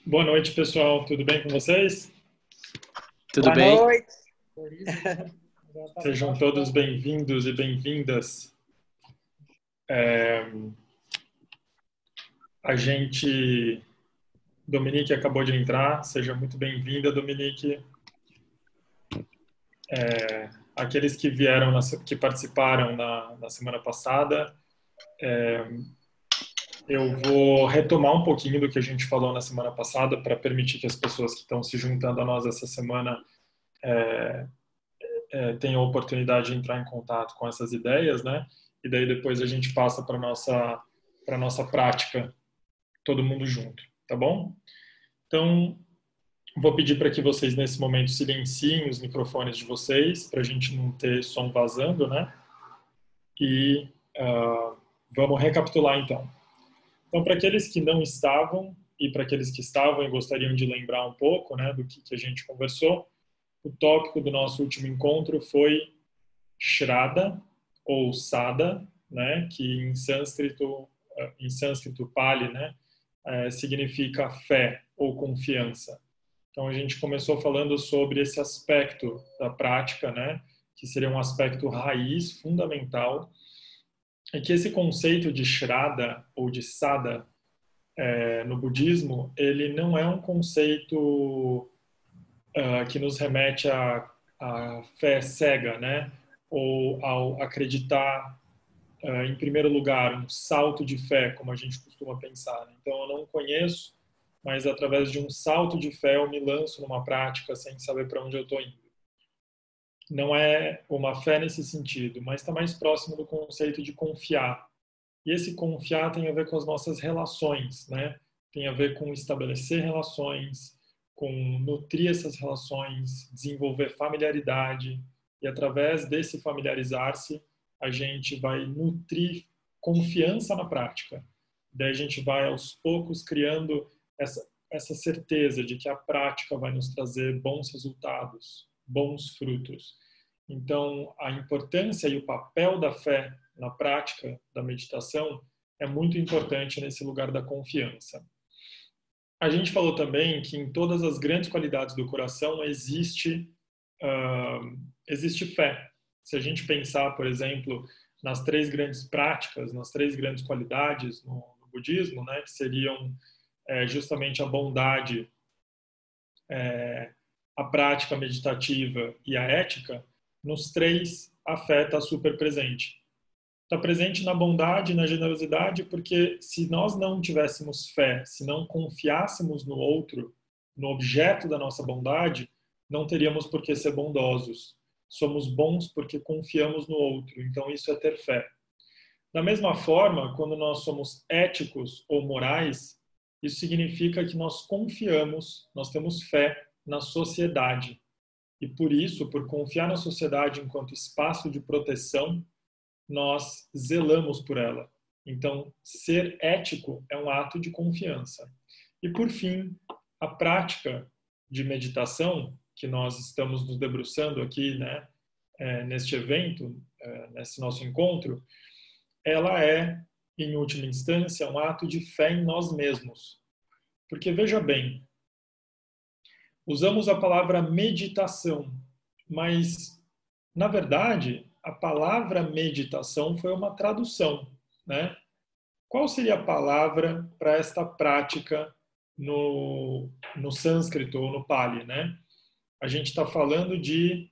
Boa noite, pessoal. Tudo bem com vocês? Tudo Boa bem? noite. Sejam todos bem-vindos e bem-vindas. A gente... Dominique acabou de entrar. Seja muito bem-vinda, Dominique. Aqueles que vieram, que participaram na semana passada, eu vou retomar um pouquinho do que a gente falou na semana passada para permitir que as pessoas que estão se juntando a nós essa semana tenham a oportunidade de entrar em contato com essas ideias, né? E daí depois a gente passa para nossa prática, todo mundo junto, tá bom? Então, vou pedir para que vocês nesse momento silenciem os microfones de vocês, para a gente não ter som vazando, né? E vamos recapitular então. Então, para aqueles que não estavam e para aqueles que estavam e gostariam de lembrar um pouco, né, do que a gente conversou, o tópico do nosso último encontro foi Shraddha ou Sada, né, que em sânscrito Pali, né, significa fé ou confiança. Então a gente começou falando sobre esse aspecto da prática, né, que seria um aspecto raiz, fundamental, e que esse conceito de Shraddha ou de Sada no budismo, ele não é um conceito que nos remete à fé cega, né? Ou ao acreditar, em primeiro lugar, um salto de fé, como a gente costuma pensar. Né? Então, eu não conheço, mas através de um salto de fé eu me lanço numa prática sem saber para onde eu estou indo. Não é uma fé nesse sentido, mas está mais próximo do conceito de confiar. E esse confiar tem a ver com as nossas relações, né? Tem a ver com estabelecer relações, com nutrir essas relações, desenvolver familiaridade. E através desse familiarizar-se, a gente vai nutrir confiança na prática. Daí a gente vai aos poucos criando essa certeza de que a prática vai nos trazer bons resultados, bons frutos. Então, a importância e o papel da fé na prática da meditação é muito importante nesse lugar da confiança. A gente falou também que em todas as grandes qualidades do coração existe fé. Se a gente pensar, por exemplo, nas três grandes práticas, nas três grandes qualidades no budismo, né, que seriam justamente a bondade, a prática meditativa e a ética, nos três a fé está super presente. Está presente na bondade, na generosidade, porque se nós não tivéssemos fé, se não confiássemos no outro, no objeto da nossa bondade, não teríamos por que ser bondosos. Somos bons porque confiamos no outro, então isso é ter fé. Da mesma forma, quando nós somos éticos ou morais, isso significa que nós confiamos, nós temos fé na sociedade. E por isso, por confiar na sociedade enquanto espaço de proteção, nós zelamos por ela. Então, ser ético é um ato de confiança. E por fim, a prática de meditação, que nós estamos nos debruçando aqui, né, neste evento, nesse nosso encontro, ela é, em última instância, um ato de fé em nós mesmos. Porque, veja bem, usamos a palavra meditação, mas, na verdade, a palavra meditação foi uma tradução, né? Qual seria a palavra para esta prática no sânscrito ou no Pali, né? A gente está falando de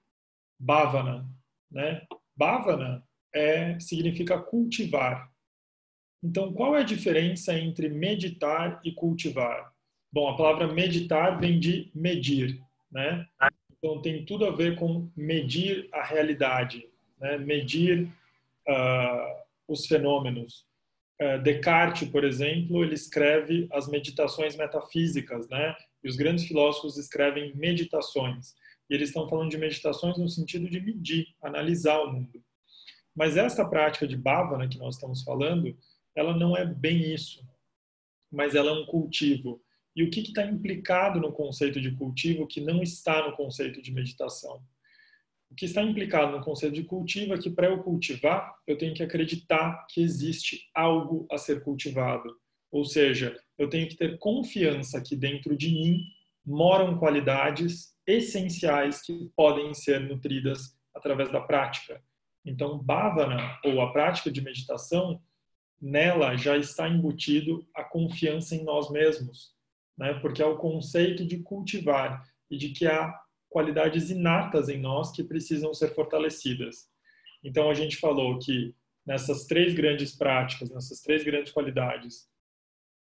bhavana, né? Bhavana significa cultivar. Então, qual é a diferença entre meditar e cultivar? Bom, a palavra meditar vem de medir, né? Então, tem tudo a ver com medir a realidade, né? Medir os fenômenos. Descartes, por exemplo, ele escreve as meditações metafísicas, né? E os grandes filósofos escrevem meditações. E eles estão falando de meditações no sentido de medir, analisar o mundo. Mas essa prática de bhavana que nós estamos falando, ela não é bem isso, mas ela é um cultivo. E o que está implicado no conceito de cultivo que não está no conceito de meditação? O que está implicado no conceito de cultivo é que para eu cultivar, eu tenho que acreditar que existe algo a ser cultivado. Ou seja, eu tenho que ter confiança que dentro de mim moram qualidades essenciais que podem ser nutridas através da prática. Então, bhavana, ou a prática de meditação, nela já está embutido a confiança em nós mesmos, né? Porque é o conceito de cultivar e de que há qualidades inatas em nós que precisam ser fortalecidas. Então, a gente falou que nessas três grandes práticas, nessas três grandes qualidades,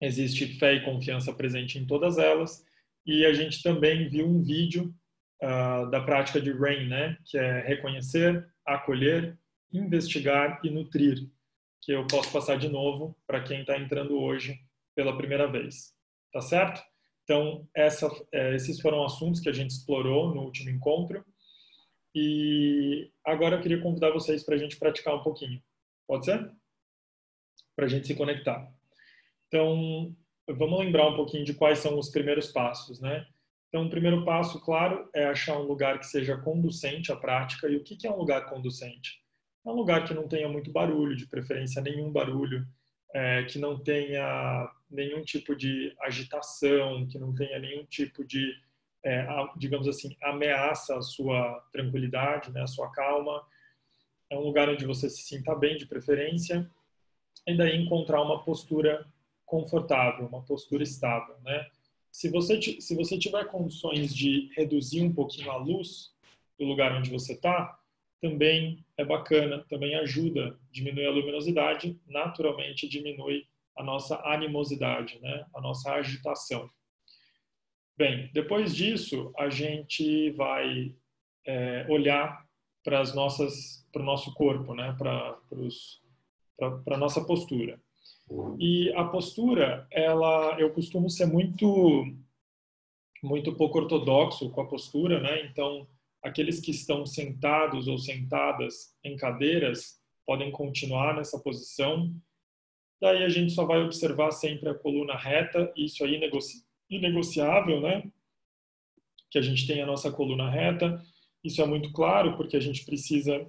existe fé e confiança presente em todas elas, e a gente também viu um vídeo da prática de RAIN, né? Que é reconhecer, acolher, investigar e nutrir, que eu posso passar de novo para quem está entrando hoje pela primeira vez. Tá certo? Então, esses foram assuntos que a gente explorou no último encontro. E agora eu queria convidar vocês para a gente praticar um pouquinho. Pode ser? Para a gente se conectar. Então, vamos lembrar um pouquinho de quais são os primeiros passos, né? Então, o primeiro passo, claro, é achar um lugar que seja conducente à prática. E o que é um lugar conducente? É um lugar que não tenha muito barulho, de preferência nenhum barulho, que não tenha nenhum tipo de agitação, que não tenha nenhum tipo de, digamos assim, ameaça à sua tranquilidade, né, à sua calma. É um lugar onde você se sinta bem, de preferência, e daí encontrar uma postura confortável, uma postura estável, né? Se você tiver condições de reduzir um pouquinho a luz do lugar onde você está, também é bacana, também ajuda, diminui a luminosidade, naturalmente diminui a nossa animosidade, né? A nossa agitação. Bem, depois disso, a gente vai olhar para o nosso corpo, né? Para a nossa postura. E a postura, eu costumo ser muito pouco ortodoxo com a postura, né? Então, aqueles que estão sentados ou sentadas em cadeiras podem continuar nessa posição. Daí a gente só vai observar sempre a coluna reta, isso é inegociável, né? Que a gente tem a nossa coluna reta. Isso é muito claro porque a gente precisa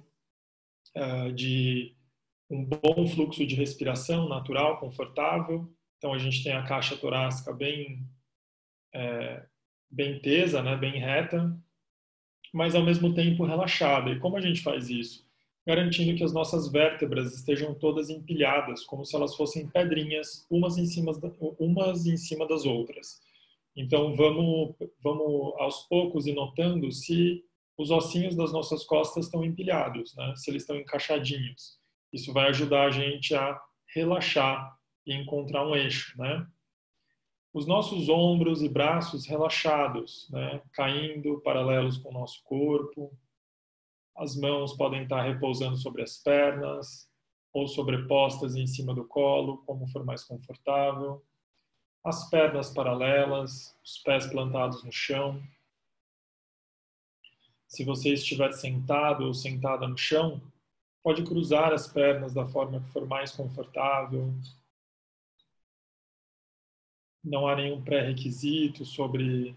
de um bom fluxo de respiração natural, confortável. Então a gente tem a caixa torácica bem tesa, né, bem reta, mas ao mesmo tempo relaxada. E como a gente faz isso? Garantindo que as nossas vértebras estejam todas empilhadas, como se elas fossem pedrinhas, umas em cima das outras. Então vamos aos poucos ir notando se os ossinhos das nossas costas estão empilhados, né? Se eles estão encaixadinhos. Isso vai ajudar a gente a relaxar e encontrar um eixo, né? Os nossos ombros e braços relaxados, né? Caindo paralelos com o nosso corpo. As mãos podem estar repousando sobre as pernas ou sobrepostas em cima do colo, como for mais confortável. As pernas paralelas, os pés plantados no chão. Se você estiver sentado ou sentada no chão, pode cruzar as pernas da forma que for mais confortável. Não há nenhum pré-requisito sobre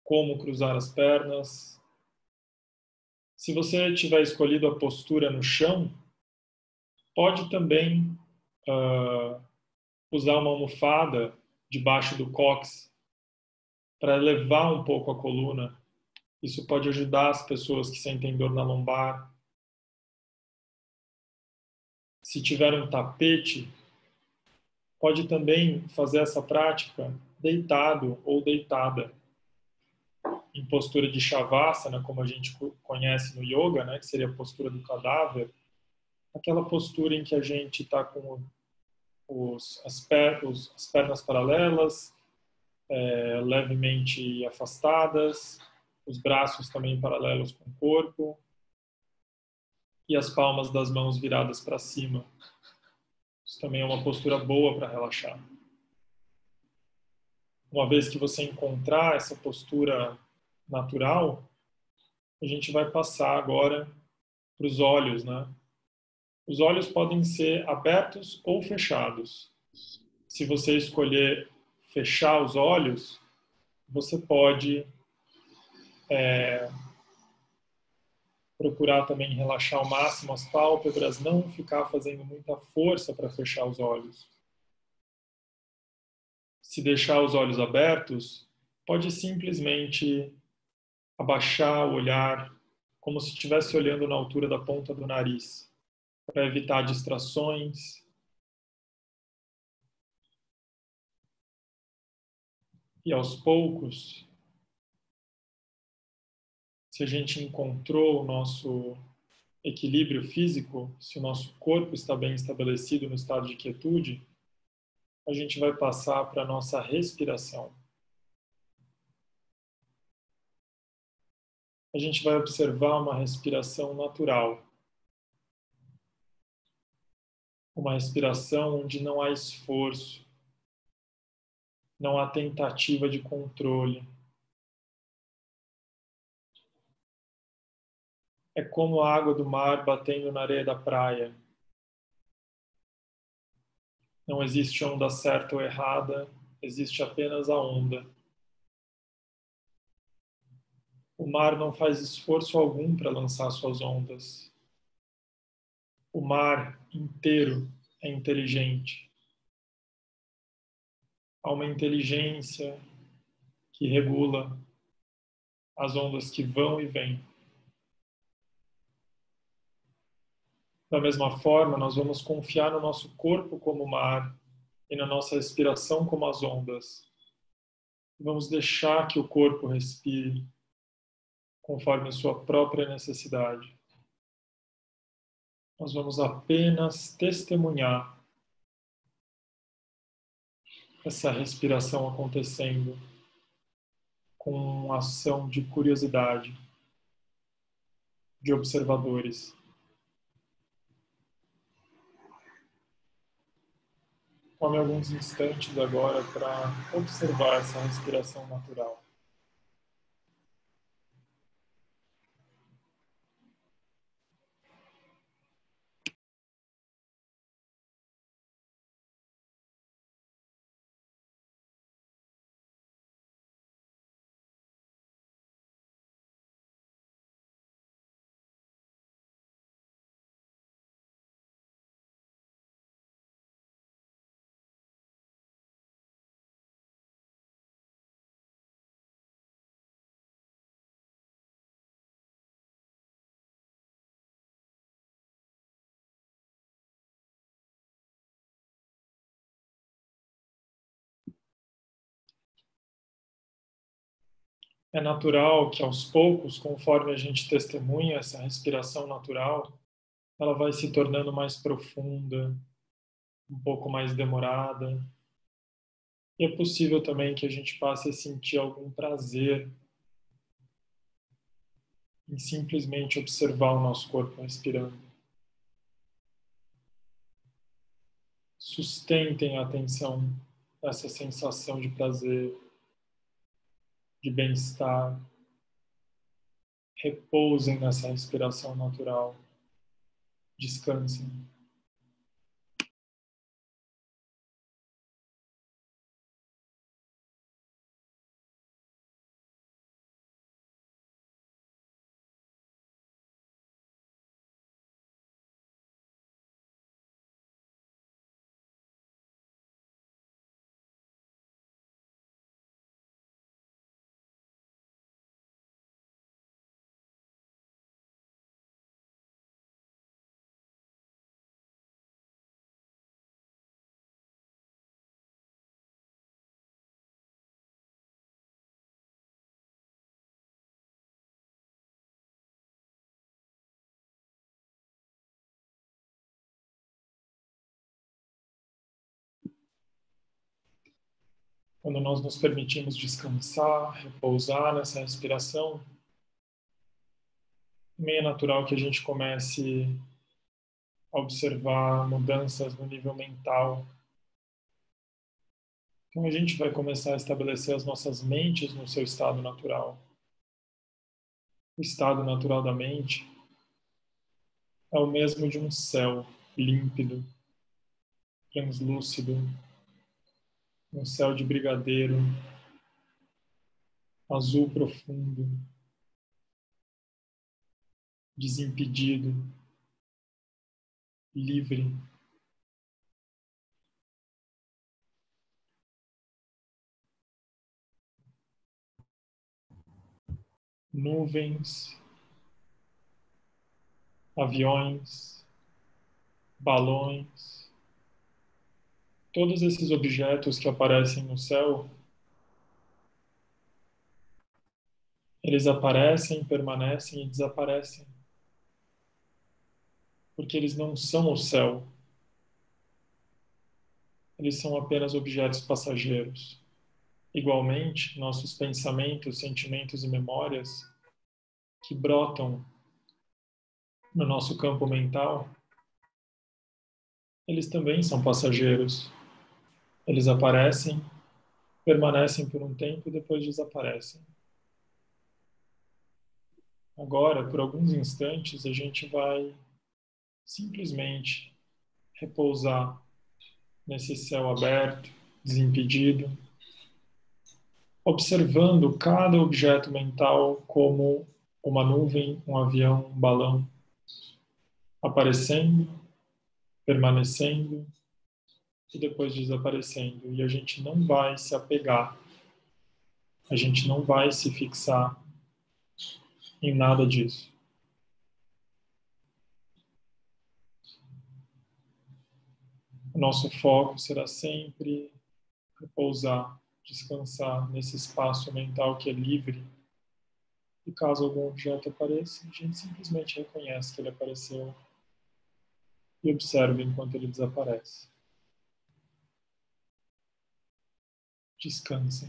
como cruzar as pernas. Se você tiver escolhido a postura no chão, pode também usar uma almofada debaixo do cóccix para elevar um pouco a coluna. Isso pode ajudar as pessoas que sentem dor na lombar. Se tiver um tapete, pode também fazer essa prática deitado ou deitada. em postura de Shavasana, como a gente conhece no yoga, né, que seria a postura do cadáver, aquela postura em que a gente está com as pernas paralelas, levemente afastadas, os braços também paralelos com o corpo e as palmas das mãos viradas para cima. Isso também é uma postura boa para relaxar. Uma vez que você encontrar essa postura natural, a gente vai passar agora para os olhos, né? Os olhos podem ser abertos ou fechados. Se você escolher fechar os olhos, você pode procurar também relaxar ao máximo as pálpebras, não ficar fazendo muita força para fechar os olhos. Se deixar os olhos abertos, pode simplesmente abaixar o olhar, como se estivesse olhando na altura da ponta do nariz, para evitar distrações. E aos poucos, se a gente encontrou o nosso equilíbrio físico, se o nosso corpo está bem estabelecido no estado de quietude, a gente vai passar para a nossa respiração. A gente vai observar uma respiração natural. Uma respiração onde não há esforço, não há tentativa de controle. É como a água do mar batendo na areia da praia. Não existe onda certa ou errada, existe apenas a onda. O mar não faz esforço algum para lançar suas ondas. O mar inteiro é inteligente. Há uma inteligência que regula as ondas que vão e vêm. Da mesma forma, nós vamos confiar no nosso corpo como mar e na nossa respiração como as ondas. Vamos deixar que o corpo respire conforme sua própria necessidade. Nós vamos apenas testemunhar essa respiração acontecendo com uma ação de curiosidade, de observadores. Tome alguns instantes agora para observar essa respiração natural. É natural que aos poucos, conforme a gente testemunha essa respiração natural, ela vai se tornando mais profunda, um pouco mais demorada. E é possível também que a gente passe a sentir algum prazer em simplesmente observar o nosso corpo respirando. Sustentem a atenção nessa sensação de prazer, de bem-estar. Repousem nessa respiração natural. Descansem. Quando nós nos permitimos descansar, repousar nessa respiração, meio natural que a gente comece a observar mudanças no nível mental. Então a gente vai começar a estabelecer as nossas mentes no seu estado natural. O estado natural da mente é o mesmo de um céu límpido, translúcido, um céu de brigadeiro, azul profundo, desimpedido, livre. Nuvens, aviões, balões, todos esses objetos que aparecem no céu, eles aparecem, permanecem e desaparecem, porque eles não são o céu, eles são apenas objetos passageiros. Igualmente, nossos pensamentos, sentimentos e memórias que brotam no nosso campo mental, eles também são passageiros. Eles aparecem, permanecem por um tempo e depois desaparecem. Agora, por alguns instantes, a gente vai simplesmente repousar nesse céu aberto, desimpedido, observando cada objeto mental como uma nuvem, um avião, um balão, aparecendo, permanecendo e depois desaparecendo. E a gente não vai se apegar, a gente não vai se fixar em nada disso. O nosso foco será sempre repousar, descansar nesse espaço mental que é livre. E caso algum objeto apareça, a gente simplesmente reconhece que ele apareceu e observa enquanto ele desaparece. Descansem.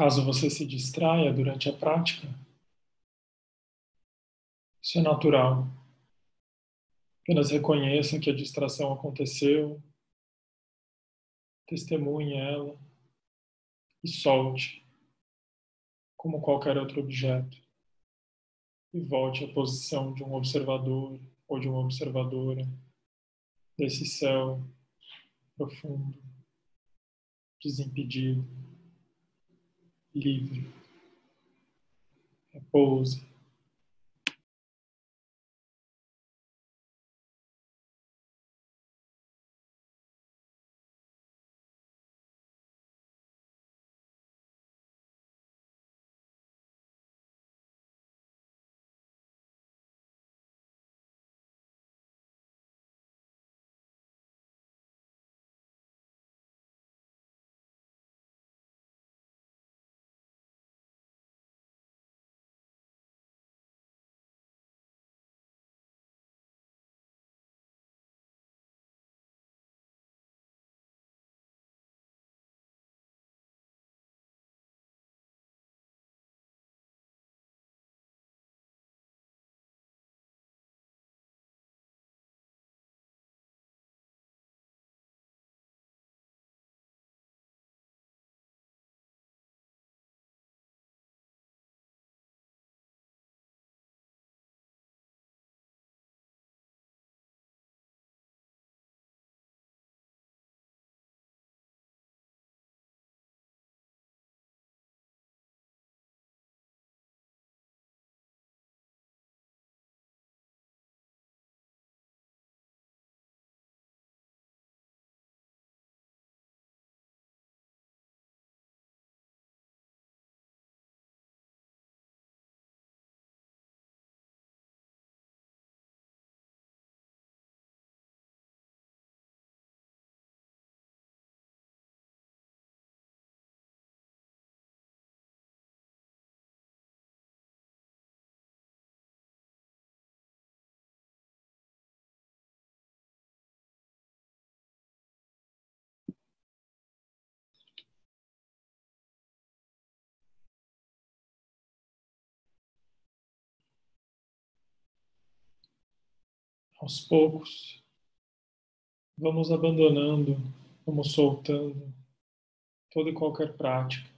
Caso você se distraia durante a prática, isso é natural. Apenas reconheça que a distração aconteceu, testemunhe ela e solte, como qualquer outro objeto. E volte à posição de um observador ou de uma observadora desse céu profundo, desimpedido, livre. Repouse. Aos poucos, vamos abandonando, vamos soltando toda e qualquer prática.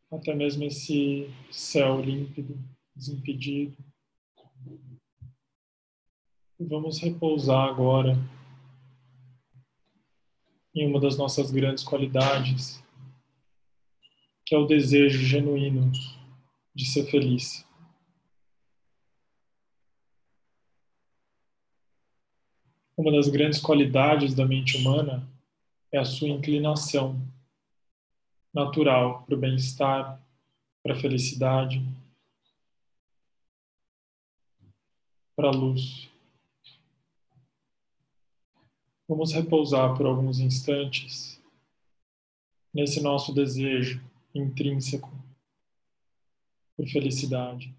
Até mesmo esse céu límpido, desimpedido. E vamos repousar agora em uma das nossas grandes qualidades, que é o desejo genuíno de ser feliz. Uma das grandes qualidades da mente humana é a sua inclinação natural para o bem-estar, para a felicidade, para a luz. Vamos repousar por alguns instantes nesse nosso desejo intrínseco por felicidade.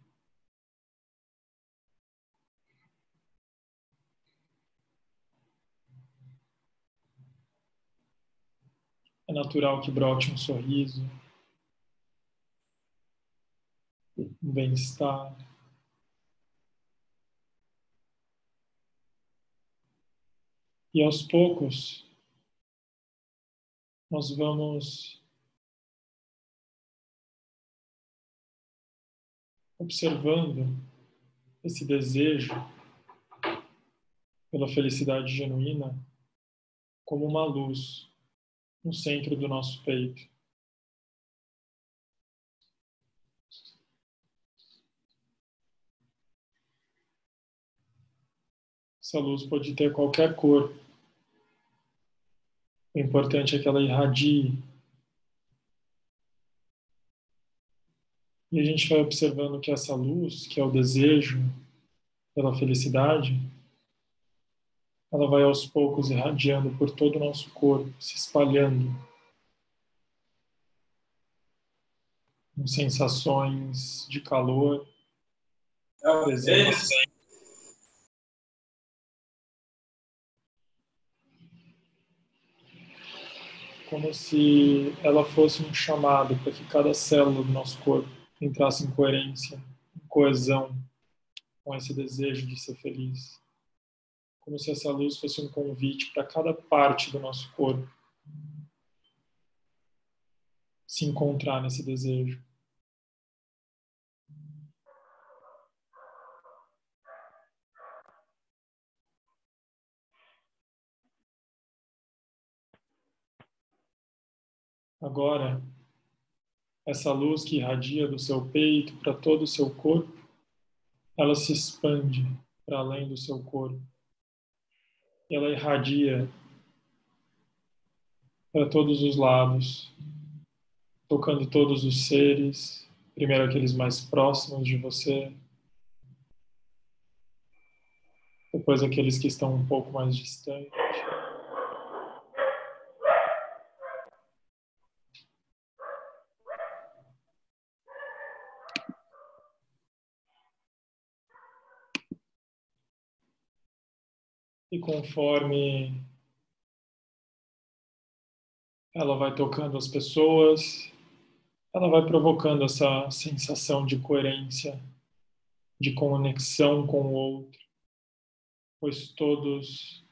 É natural que brote um sorriso, um bem-estar. E aos poucos, nós vamos observando esse desejo pela felicidade genuína como uma luz no centro do nosso peito. Essa luz pode ter qualquer cor. O importante é que ela irradie. E a gente vai observando que essa luz, que é o desejo pela felicidade, ela vai aos poucos irradiando por todo o nosso corpo, se espalhando com sensações de calor, presença. Como se ela fosse um chamado para que cada célula do nosso corpo entrasse em coerência, em coesão com esse desejo de ser feliz. Como se essa luz fosse um convite para cada parte do nosso corpo se encontrar nesse desejo. Agora, essa luz que irradia do seu peito para todo o seu corpo, ela se expande para além do seu corpo. E ela irradia para todos os lados, tocando todos os seres, primeiro aqueles mais próximos de você, depois aqueles que estão um pouco mais distantes. E conforme ela vai tocando as pessoas, ela vai provocando essa sensação de coerência, de conexão com o outro, pois todos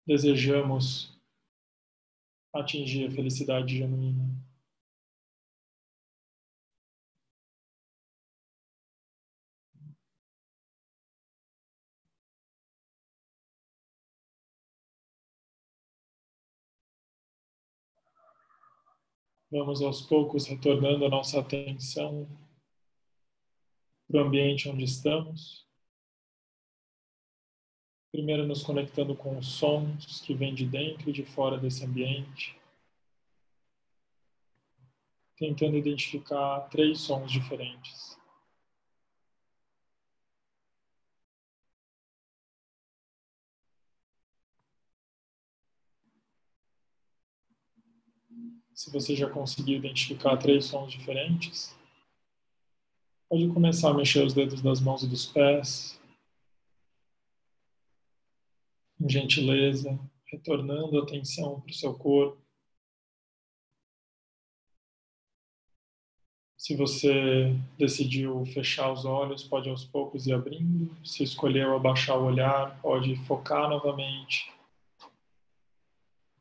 desejamos atingir a felicidade genuína. Vamos aos poucos retornando a nossa atenção para o ambiente onde estamos. Primeiro nos conectando com os sons que vêm de dentro e de fora desse ambiente. Tentando identificar 3 sons diferentes. Se você já conseguiu identificar 3 sons diferentes, pode começar a mexer os dedos das mãos e dos pés, com gentileza, retornando a atenção para o seu corpo. Se você decidiu fechar os olhos, pode aos poucos ir abrindo. Se escolheu abaixar o olhar, pode focar novamente.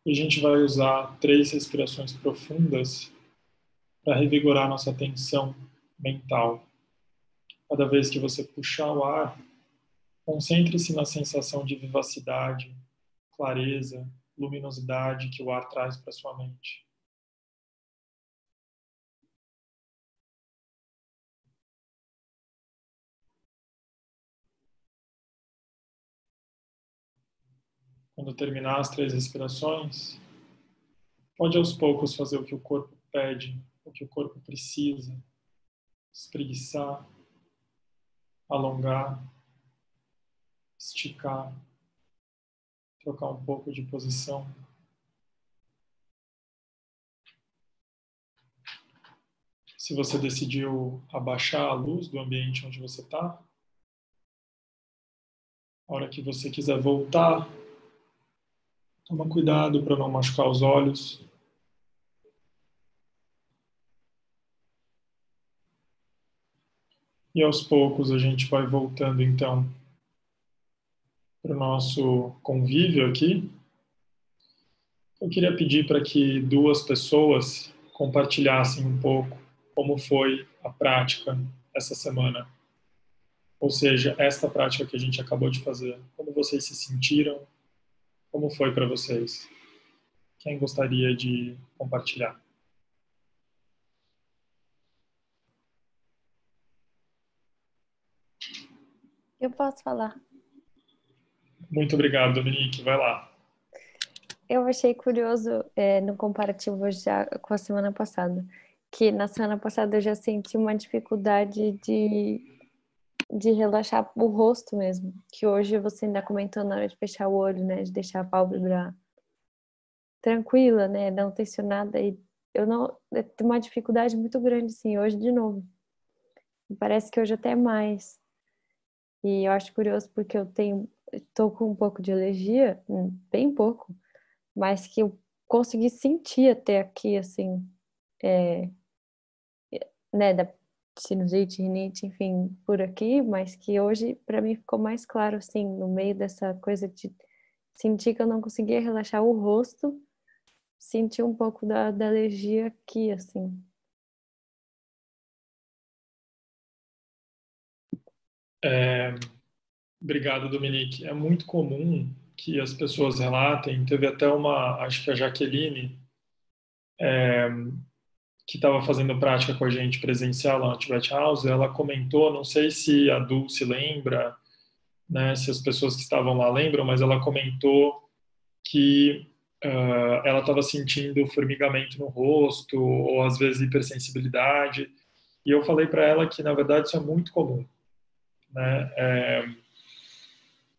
E a gente vai usar 3 respirações profundas para revigorar nossa atenção mental. Cada vez que você puxar o ar, concentre-se na sensação de vivacidade, clareza, luminosidade que o ar traz para sua mente. Quando terminar as 3 respirações, pode aos poucos fazer o que o corpo pede, o que o corpo precisa. Espreguiçar, alongar, esticar, trocar um pouco de posição. Se você decidiu abaixar a luz do ambiente onde você está, a hora que você quiser voltar, toma cuidado para não machucar os olhos. E aos poucos a gente vai voltando então para o nosso convívio aqui. Eu queria pedir para que 2 pessoas compartilhassem um pouco como foi a prática essa semana. Ou seja, esta prática que a gente acabou de fazer. Como vocês se sentiram? Como foi para vocês? Quem gostaria de compartilhar? Eu posso falar. Muito obrigado, Dominique. Vai lá. Eu achei curioso, no comparativo já com a semana passada, que na semana passada eu já senti uma dificuldade de relaxar o rosto mesmo, que hoje você ainda comentou na hora de fechar o olho, né, de deixar a pálpebra tranquila, né, não tensionada, e eu tenho uma dificuldade muito grande, sim, hoje de novo. Parece que hoje até mais. E eu acho curioso porque tô com um pouco de alergia, bem pouco, mas que eu consegui sentir até aqui, assim, né, da sinusite, rinite, enfim, por aqui, mas que hoje para mim ficou mais claro, assim, no meio dessa coisa de sentir que eu não conseguia relaxar o rosto, sentir um pouco da alergia aqui, assim. Obrigado, Dominique. É muito comum que as pessoas relatem. Teve até acho que a Jaqueline, que estava fazendo prática com a gente presencial lá no Tibet House, ela comentou, não sei se a Dulce lembra, né, se as pessoas que estavam lá lembram, mas ela comentou que ela estava sentindo formigamento no rosto, ou às vezes hipersensibilidade, e eu falei para ela que, na verdade, isso é muito comum, né?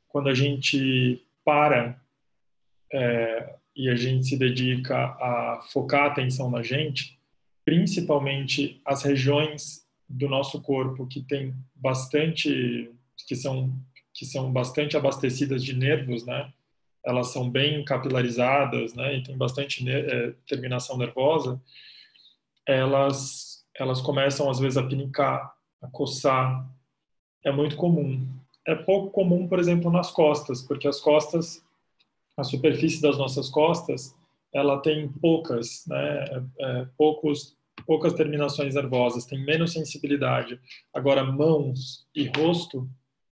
Quando a gente para e a gente se dedica a focar a atenção na gente, principalmente as regiões do nosso corpo que tem bastante, que são que são bastante abastecidas de nervos, né? Elas são bem capilarizadas, né? E tem bastante terminação nervosa. Elas começam às vezes a pinicar, a coçar. É muito comum. É pouco comum, por exemplo, nas costas, porque as costas, a superfície das nossas costas, ela tem poucas, né, poucas terminações nervosas, tem menos sensibilidade. Agora, mãos e rosto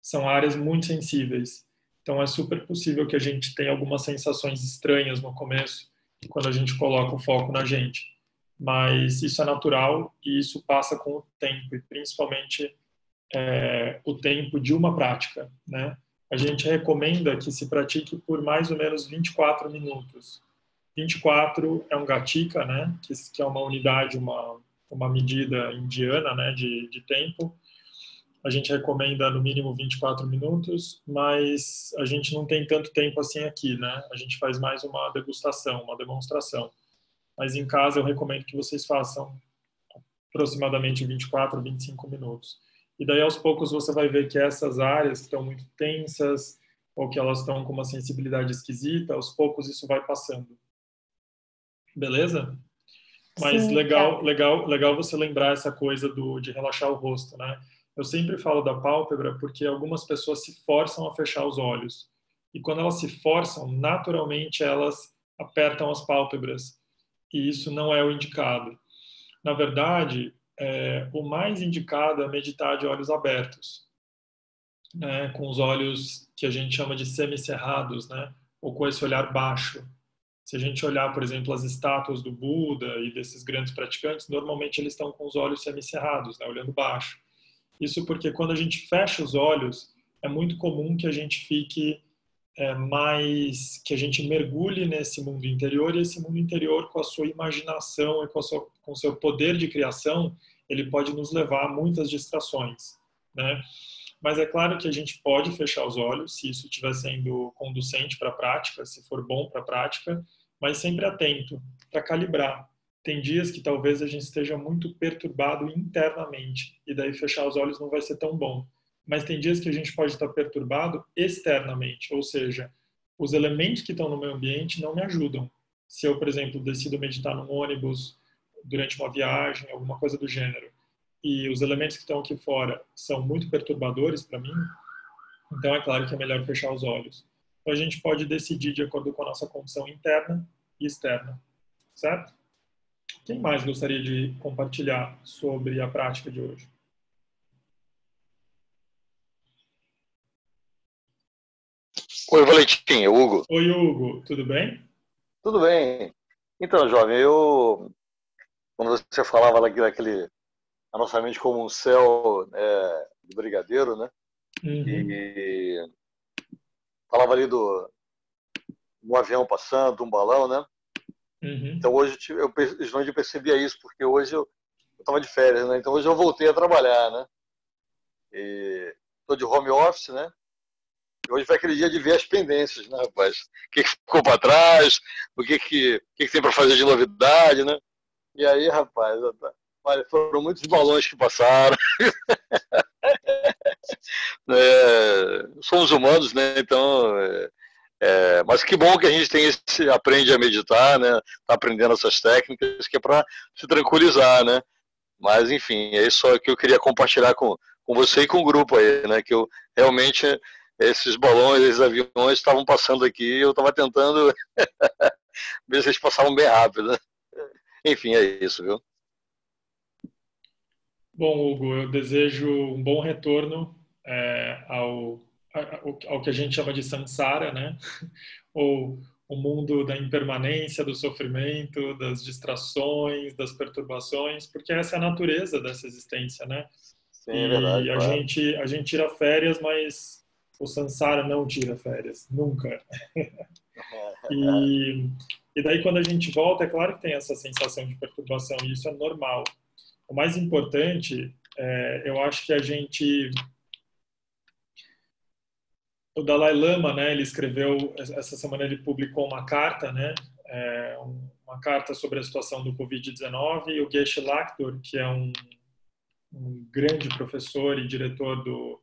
são áreas muito sensíveis. Então, é super possível que a gente tenha algumas sensações estranhas no começo, quando a gente coloca o foco na gente. Mas isso é natural e isso passa com o tempo, e principalmente o tempo de uma prática, né? A gente recomenda que se pratique por mais ou menos 24 minutos. 24 é um gatika, né? Que é uma unidade, uma medida indiana, né? De tempo. A gente recomenda no mínimo 24 minutos, mas a gente não tem tanto tempo assim aqui, né? A gente faz mais uma degustação, uma demonstração. Mas em casa eu recomendo que vocês façam aproximadamente 24 a 25 minutos. E daí aos poucos você vai ver que essas áreas que estão muito tensas ou que elas estão com uma sensibilidade esquisita, aos poucos isso vai passando. Beleza? Mas Sim, tá. legal você lembrar essa coisa de relaxar o rosto, né? Eu sempre falo da pálpebra porque algumas pessoas se forçam a fechar os olhos. E quando elas se forçam, naturalmente elas apertam as pálpebras. E isso não é o indicado. Na verdade, o mais indicado é meditar de olhos abertos, né? Com os olhos que a gente chama de semicerrados, né? Ou com esse olhar baixo. Se a gente olhar, por exemplo, as estátuas do Buda e desses grandes praticantes, normalmente eles estão com os olhos semicerrados, né, olhando baixo. Isso porque quando a gente fecha os olhos, é muito comum que a gente fique que a gente mergulhe nesse mundo interior, e esse mundo interior, com a sua imaginação e com o seu poder de criação, ele pode nos levar a muitas distrações, né? Mas é claro que a gente pode fechar os olhos se isso estiver sendo conducente para a prática, se for bom para a prática, mas sempre atento para calibrar. Tem dias que talvez a gente esteja muito perturbado internamente e daí fechar os olhos não vai ser tão bom. Mas tem dias que a gente pode estar perturbado externamente, ou seja, os elementos que estão no meu ambiente não me ajudam. Se eu, por exemplo, decido meditar num ônibus durante uma viagem, alguma coisa do gênero, e os elementos que estão aqui fora são muito perturbadores para mim, então é claro que é melhor fechar os olhos. Então a gente pode decidir de acordo com a nossa condição interna e externa, certo? Quem mais gostaria de compartilhar sobre a prática de hoje? Oi, Valentim, é o Hugo. Oi, Hugo, tudo bem? Tudo bem? Então, jovem, quando você falava daquele, a nossa mente como um céu de brigadeiro, né? Uhum, E falava ali do avião passando, um balão, né? uhum, Então hoje eu percebia isso, porque hoje eu estava de férias, né? Então hoje eu voltei a trabalhar, né? E tô de home office, né? E hoje foi aquele dia de ver as pendências, né, rapaz? O que ficou para trás, o que tem para fazer de novidade, né? E aí, rapaz, olha, foram muitos balões que passaram. Somos humanos, né? Então, mas que bom que a gente aprende a meditar, né? Tá aprendendo essas técnicas que é para se tranquilizar, né? Mas enfim, é isso que eu queria compartilhar com você e com o grupo aí, né? Que eu realmente esses balões, esses aviões estavam passando aqui, e eu estava tentando ver se eles passavam bem rápido, né? Enfim, é isso, viu? Bom, Hugo, eu desejo um bom retorno ao que a gente chama de samsara, né? Ou o mundo da impermanência, do sofrimento, das distrações, das perturbações, porque essa é a natureza dessa existência, né? Sim, é verdade, E claro. a gente tira férias, mas o samsara não tira férias, nunca. E, e daí quando a gente volta, é claro que tem essa sensação de perturbação, e isso é normal. O mais importante, eu acho que a gente. O Dalai Lama, né, ele escreveu, essa semana ele publicou uma carta, né, uma carta sobre a situação do Covid-19, e o Geshe Lakhdar, que é um grande professor e diretor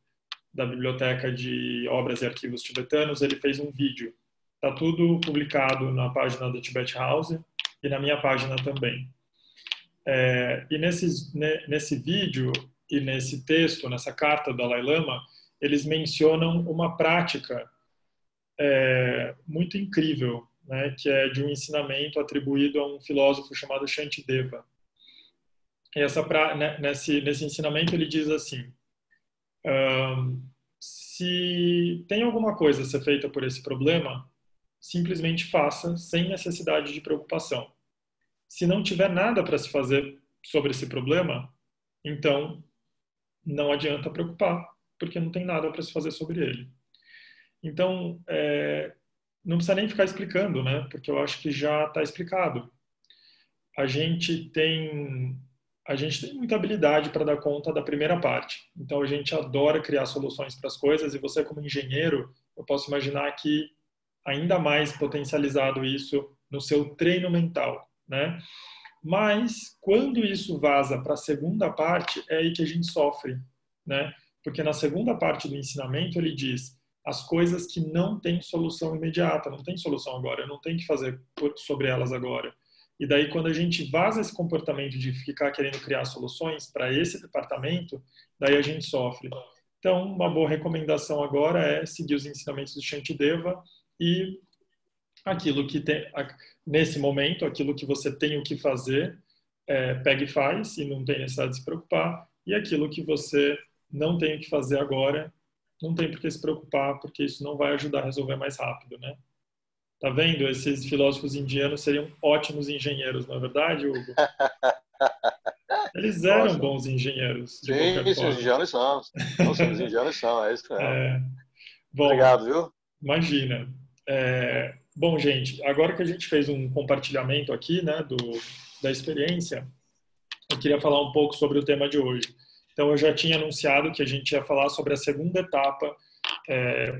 da Biblioteca de Obras e Arquivos Tibetanos, ele fez um vídeo. Está tudo publicado na página da Tibet House e na minha página também. E nesse vídeo e nesse texto, nessa carta do Dalai Lama, eles mencionam uma prática muito incrível, né, que é de um ensinamento atribuído a um filósofo chamado Shantideva. E nesse ensinamento ele diz assim: se tem alguma coisa a ser feita por esse problema, simplesmente faça sem necessidade de preocupação. Se não tiver nada para se fazer sobre esse problema, então não adianta preocupar, porque não tem nada para se fazer sobre ele. Então, não precisa nem ficar explicando, né? Porque eu acho que já está explicado. A gente tem a gente tem muita habilidade para dar conta da primeira parte. Então a gente adora criar soluções para as coisas, e você como engenheiro, eu posso imaginar que ainda mais potencializado isso no seu treino mental, né? Mas quando isso vaza para a segunda parte, é aí que a gente sofre, né? Porque na segunda parte do ensinamento ele diz as coisas que não têm solução imediata, não tem solução agora, eu não tenho que fazer sobre elas agora. E daí, quando a gente vaza esse comportamento de ficar querendo criar soluções para esse departamento, daí a gente sofre. Então, uma boa recomendação agora é seguir os ensinamentos do Shantideva e aquilo que tem, nesse momento, aquilo que você tem o que fazer, pega e faz e não tem necessidade de se preocupar. E aquilo que você não tem o que fazer agora, não tem por que se preocupar, porque isso não vai ajudar a resolver mais rápido, né? Tá vendo? Esses filósofos indianos seriam ótimos engenheiros, não é verdade, Hugo? Eles eram Nossa. bons engenheiros, de Sim, qualquer sim, os forma. indianos são. Não, sim, os indianos são, é isso mesmo. Bom, Obrigado, viu? imagina. Bom, gente, agora que a gente fez um compartilhamento aqui, né, da experiência, eu queria falar um pouco sobre o tema de hoje. Então, eu já tinha anunciado que a gente ia falar sobre a segunda etapa.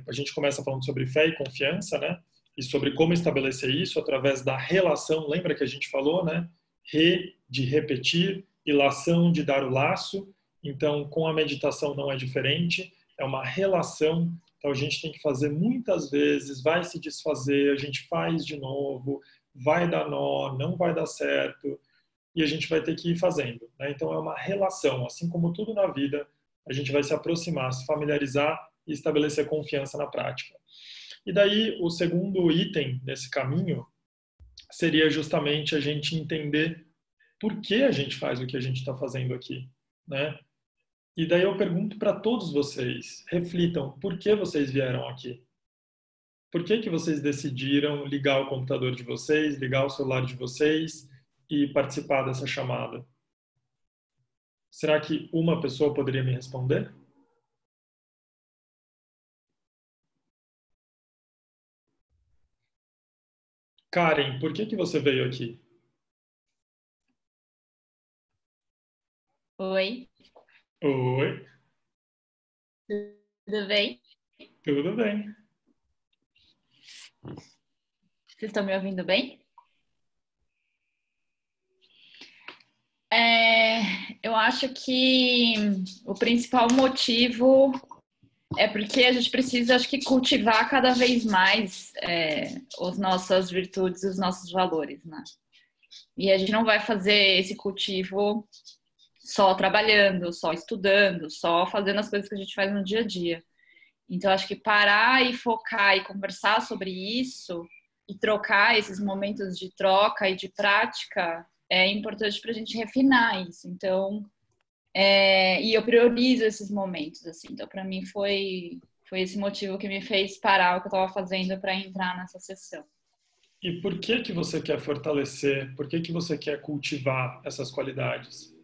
A gente começa falando sobre fé e confiança, né? E sobre como estabelecer isso através da relação. Lembra que a gente falou, né? De repetir, e lação de dar o laço. Então, com a meditação não é diferente. É uma relação. Então, a gente tem que fazer muitas vezes, vai se desfazer, a gente faz de novo, vai dar nó, não vai dar certo, e a gente vai ter que ir fazendo, né? Então, é uma relação. Assim como tudo na vida, a gente vai se aproximar, se familiarizar e estabelecer confiança na prática. E daí, o segundo item nesse caminho seria justamente a gente entender por que a gente faz o que a gente está fazendo aqui, né? E daí eu pergunto para todos vocês, reflitam, por que vocês vieram aqui? Por que que vocês decidiram ligar o computador de vocês, ligar o celular de vocês e participar dessa chamada? Será que uma pessoa poderia me responder? Karen, por que que você veio aqui? Oi, Oi, tudo bem? tudo bem. Vocês estão me ouvindo bem? Eu acho que o principal motivo é porque a gente precisa, acho que, cultivar cada vez mais as nossas virtudes, os nossos valores, né? E a gente não vai fazer esse cultivo só trabalhando, só estudando, só fazendo as coisas que a gente faz no dia a dia. Então, acho que parar e focar e conversar sobre isso e trocar esses momentos de troca e de prática é importante para a gente refinar isso. Então, e eu priorizo esses momentos, assim. Então, para mim, foi esse motivo que me fez parar o que eu estava fazendo para entrar nessa sessão. E por que que você quer fortalecer? Por que que você quer cultivar essas qualidades?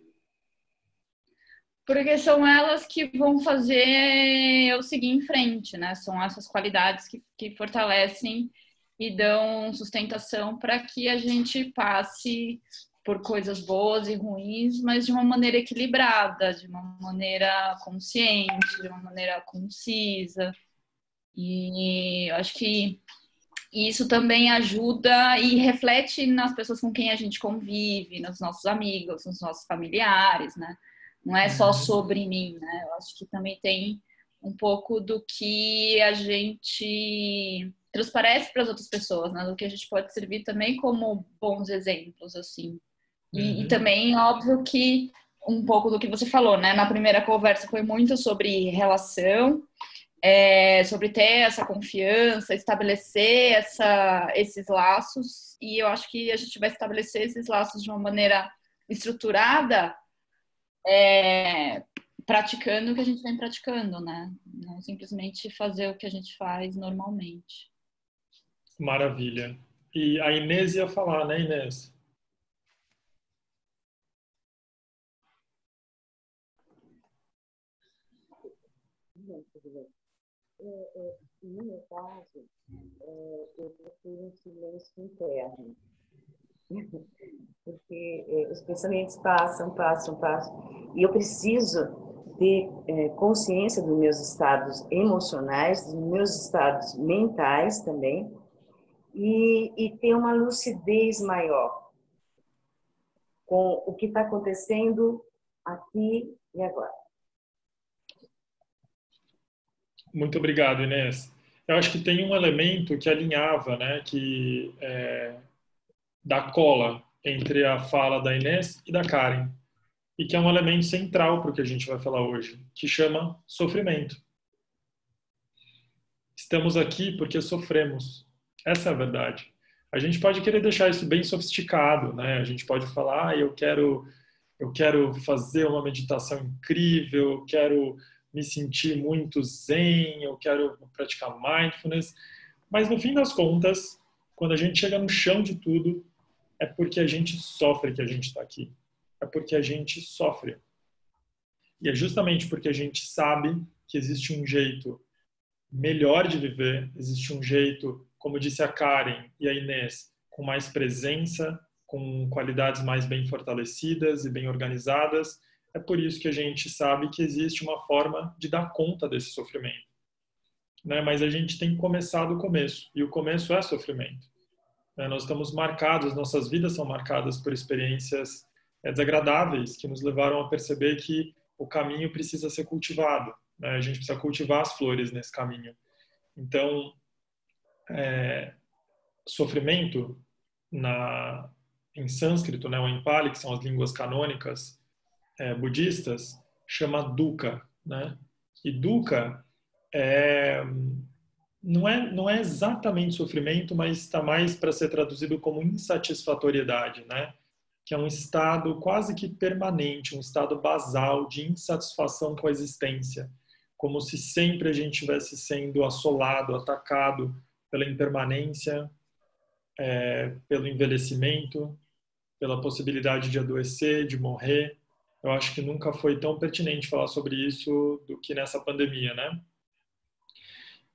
Porque são elas que vão fazer eu seguir em frente, né? São essas qualidades que fortalecem e dão sustentação para que a gente passe por coisas boas e ruins, mas de uma maneira equilibrada, de uma maneira consciente, de uma maneira concisa. E eu acho que isso também ajuda e reflete nas pessoas com quem a gente convive, nos nossos amigos, nos nossos familiares, né? Não é só sobre mim, né? Eu acho que também tem um pouco do que a gente transparece para as outras pessoas, né? Do que a gente pode servir também como bons exemplos, assim. E também, óbvio que um pouco do que você falou, né? Na primeira conversa foi muito sobre relação, sobre ter essa confiança, estabelecer esses laços. E eu acho que a gente vai estabelecer esses laços de uma maneira estruturada, praticando o que a gente vem praticando, né? Não simplesmente fazer o que a gente faz normalmente. Maravilha. E a Inês ia falar, né, Inês? No meu caso, eu procuro um silêncio interno, porque os pensamentos passam, e eu preciso ter consciência dos meus estados emocionais, dos meus estados mentais também, e ter uma lucidez maior com o que está acontecendo aqui e agora. Muito obrigado, Inês. Eu acho que tem um elemento que alinhava, né, da cola. entre a fala da Inês e da Karen, e que é um elemento central para o que a gente vai falar hoje, que chama sofrimento. Estamos aqui porque sofremos. Essa é a verdade. A gente pode querer deixar isso bem sofisticado, né? A gente pode falar, eu quero fazer uma meditação incrível, eu quero me sentir muito zen, eu quero praticar mindfulness. Mas no fim das contas, quando a gente chega no chão de tudo, é porque a gente sofre que a gente está aqui. É porque a gente sofre. E é justamente porque a gente sabe que existe um jeito melhor de viver, existe um jeito, como disse a Karen e a Inês, com mais presença, com qualidades mais bem fortalecidas e bem organizadas. É por isso que a gente sabe que existe uma forma de dar conta desse sofrimento. Né? Mas a gente tem que começar do começo, e o começo é sofrimento. Né? Nós estamos marcados, nossas vidas são marcadas por experiências desagradáveis que nos levaram a perceber que o caminho precisa ser cultivado. Né? A gente precisa cultivar as flores nesse caminho. Então, sofrimento em sânscrito, né, o em Pali, que são as línguas canônicas budistas, chama dukkha, né? E dukkha não é exatamente sofrimento, mas está mais para ser traduzido como insatisfatoriedade, né? Que é um estado quase que permanente, um estado basal de insatisfação com a existência, como se sempre a gente estivesse sendo assolado, atacado pela impermanência, pelo envelhecimento, pela possibilidade de adoecer, de morrer. Eu acho que nunca foi tão pertinente falar sobre isso do que nessa pandemia, né?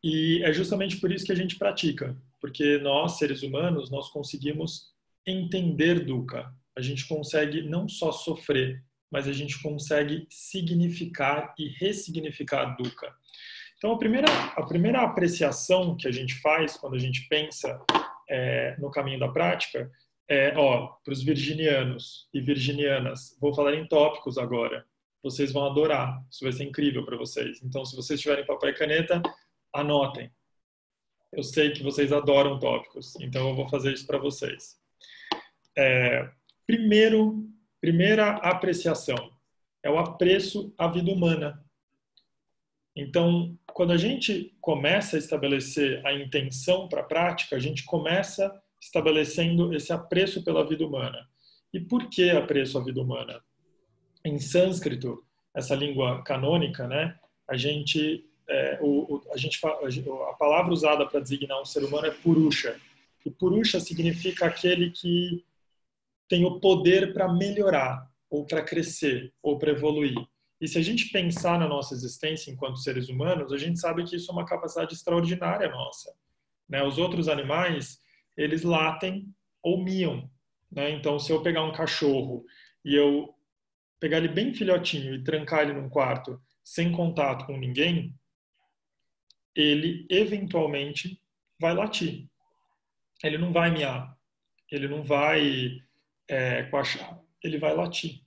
E é justamente por isso que a gente pratica, porque nós, seres humanos, nós conseguimos entender dukkha. A gente consegue não só sofrer, mas a gente consegue significar e ressignificar dukkha. Então, a primeira apreciação que a gente faz quando a gente pensa no caminho da prática para os virginianos e virginianas, vou falar em tópicos agora. Vocês vão adorar, isso vai ser incrível para vocês. Então, se vocês tiverem papel e caneta, anotem. Eu sei que vocês adoram tópicos, então eu vou fazer isso para vocês. Primeira apreciação é o apreço à vida humana. Então, quando a gente começa a estabelecer a intenção para a prática, a gente começa estabelecendo esse apreço pela vida humana. E por que apreço à vida humana? Em sânscrito, essa língua canônica, né, a palavra usada para designar um ser humano é purusha. E purusha significa aquele que tem o poder para melhorar, ou para crescer, ou para evoluir. E se a gente pensar na nossa existência enquanto seres humanos, a gente sabe que isso é uma capacidade extraordinária nossa. Né? Os outros animais, eles latem ou miam. Né? Então, se eu pegar um cachorro e eu pegar ele bem filhotinho e trancar ele num quarto sem contato com ninguém, ele eventualmente vai latir. Ele não vai miar. Ele não vai coachar. Ele vai latir.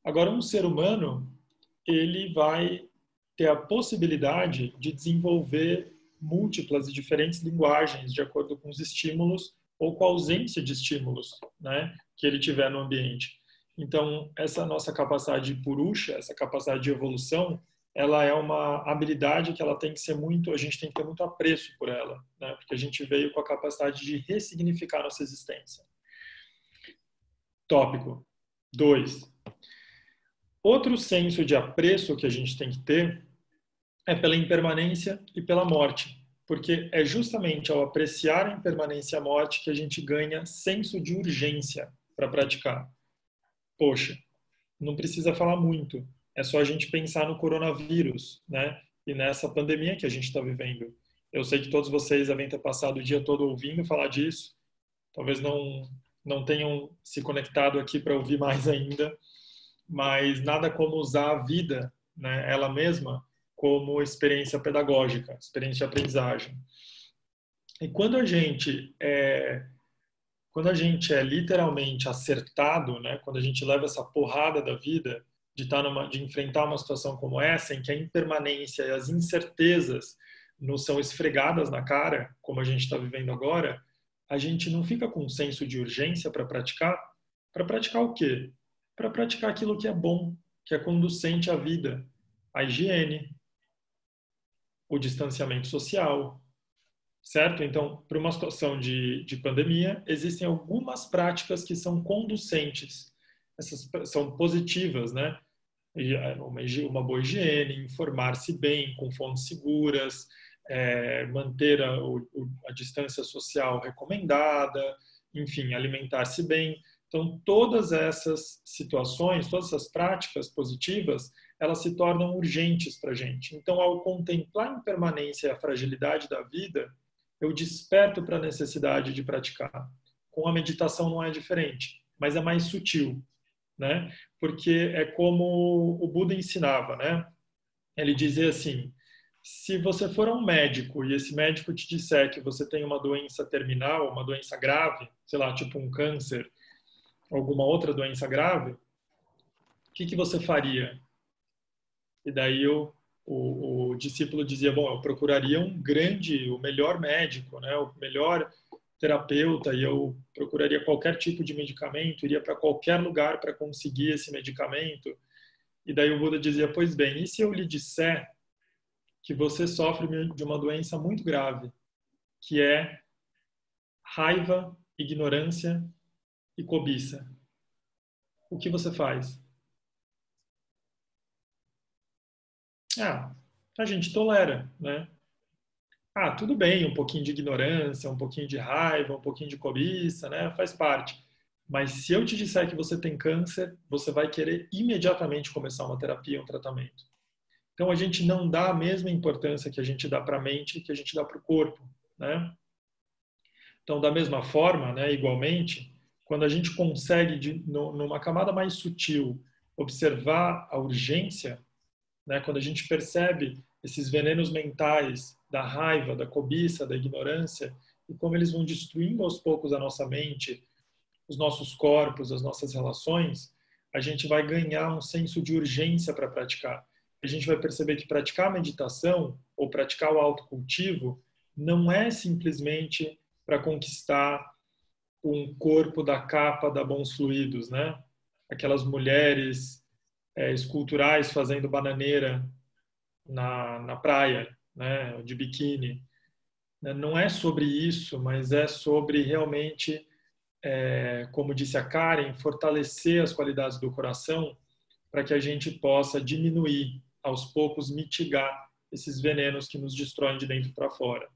Agora, um ser humano, ele vai ter a possibilidade de desenvolver múltiplas e diferentes linguagens de acordo com os estímulos ou com a ausência de estímulos, né, que ele tiver no ambiente. Então, essa nossa capacidade de purusha, essa capacidade de evolução, ela é uma habilidade que ela tem que ser a gente tem que ter muito apreço por ela, né, porque a gente veio com a capacidade de ressignificar nossa existência. Tópico 2. Outro senso de apreço que a gente tem que ter é pela impermanência e pela morte, porque é justamente ao apreciar a impermanência e a morte que a gente ganha senso de urgência para praticar. Poxa, não precisa falar muito, é só a gente pensar no coronavírus, né? E nessa pandemia que a gente está vivendo. Eu sei que todos vocês devem ter passado o dia todo ouvindo falar disso, talvez não tenham se conectado aqui para ouvir mais ainda, mas nada como usar a vida, né, ela mesma, como experiência pedagógica, experiência de aprendizagem. E quando a gente é literalmente acertado, né, quando a gente leva essa porrada da vida, de enfrentar uma situação como essa, em que a impermanência e as incertezas nos são esfregadas na cara, como a gente está vivendo agora, a gente não fica com um senso de urgência para praticar, Para praticar o quê? Para praticar aquilo que é bom, que é conducente à vida. A higiene, o distanciamento social, certo? Então, para uma situação de pandemia, existem algumas práticas que são conducentes, essas são positivas, né? Uma boa higiene, informar-se bem, com fontes seguras, manter a distância social recomendada, enfim, alimentar-se bem. Então, todas essas situações, todas essas práticas positivas, elas se tornam urgentes para a gente. Então, ao contemplar a impermanência e a fragilidade da vida, eu desperto para a necessidade de praticar. Com a meditação não é diferente, mas é mais sutil, né? Porque é como o Buda ensinava, né? Ele dizia assim: se você for a um médico e esse médico te disser que você tem uma doença terminal, uma doença grave, sei lá, tipo um câncer, alguma outra doença grave, o que você faria? E daí o discípulo dizia, bom, eu procuraria o melhor médico, né, o melhor terapeuta, e eu procuraria qualquer tipo de medicamento, iria para qualquer lugar para conseguir esse medicamento. E daí o Buda dizia, pois bem, e se eu lhe disser que você sofre de uma doença muito grave, que é raiva, ignorância e cobiça? O que você faz? A gente tolera, né? Tudo bem, um pouquinho de ignorância, um pouquinho de raiva, um pouquinho de cobiça, né? Faz parte. Mas se eu te disser que você tem câncer, você vai querer imediatamente começar uma terapia, um tratamento. Então a gente não dá a mesma importância que a gente dá para a mente que a gente dá para o corpo, né? Então, da mesma forma, né, igualmente, quando a gente consegue, numa camada mais sutil, observar a urgência, né, quando a gente percebe esses venenos mentais da raiva, da cobiça, da ignorância, e como eles vão destruindo aos poucos a nossa mente, os nossos corpos, as nossas relações, a gente vai ganhar um senso de urgência para praticar. A gente vai perceber que praticar a meditação ou praticar o autocultivo não é simplesmente para conquistar um corpo da capa da Bons Fluidos, né? Aquelas mulheres esculturais fazendo bananeira na praia, né? De biquíni. Não é sobre isso, mas é sobre realmente, como disse a Karen, fortalecer as qualidades do coração para que a gente possa diminuir, aos poucos, mitigar esses venenos que nos destroem de dentro para fora.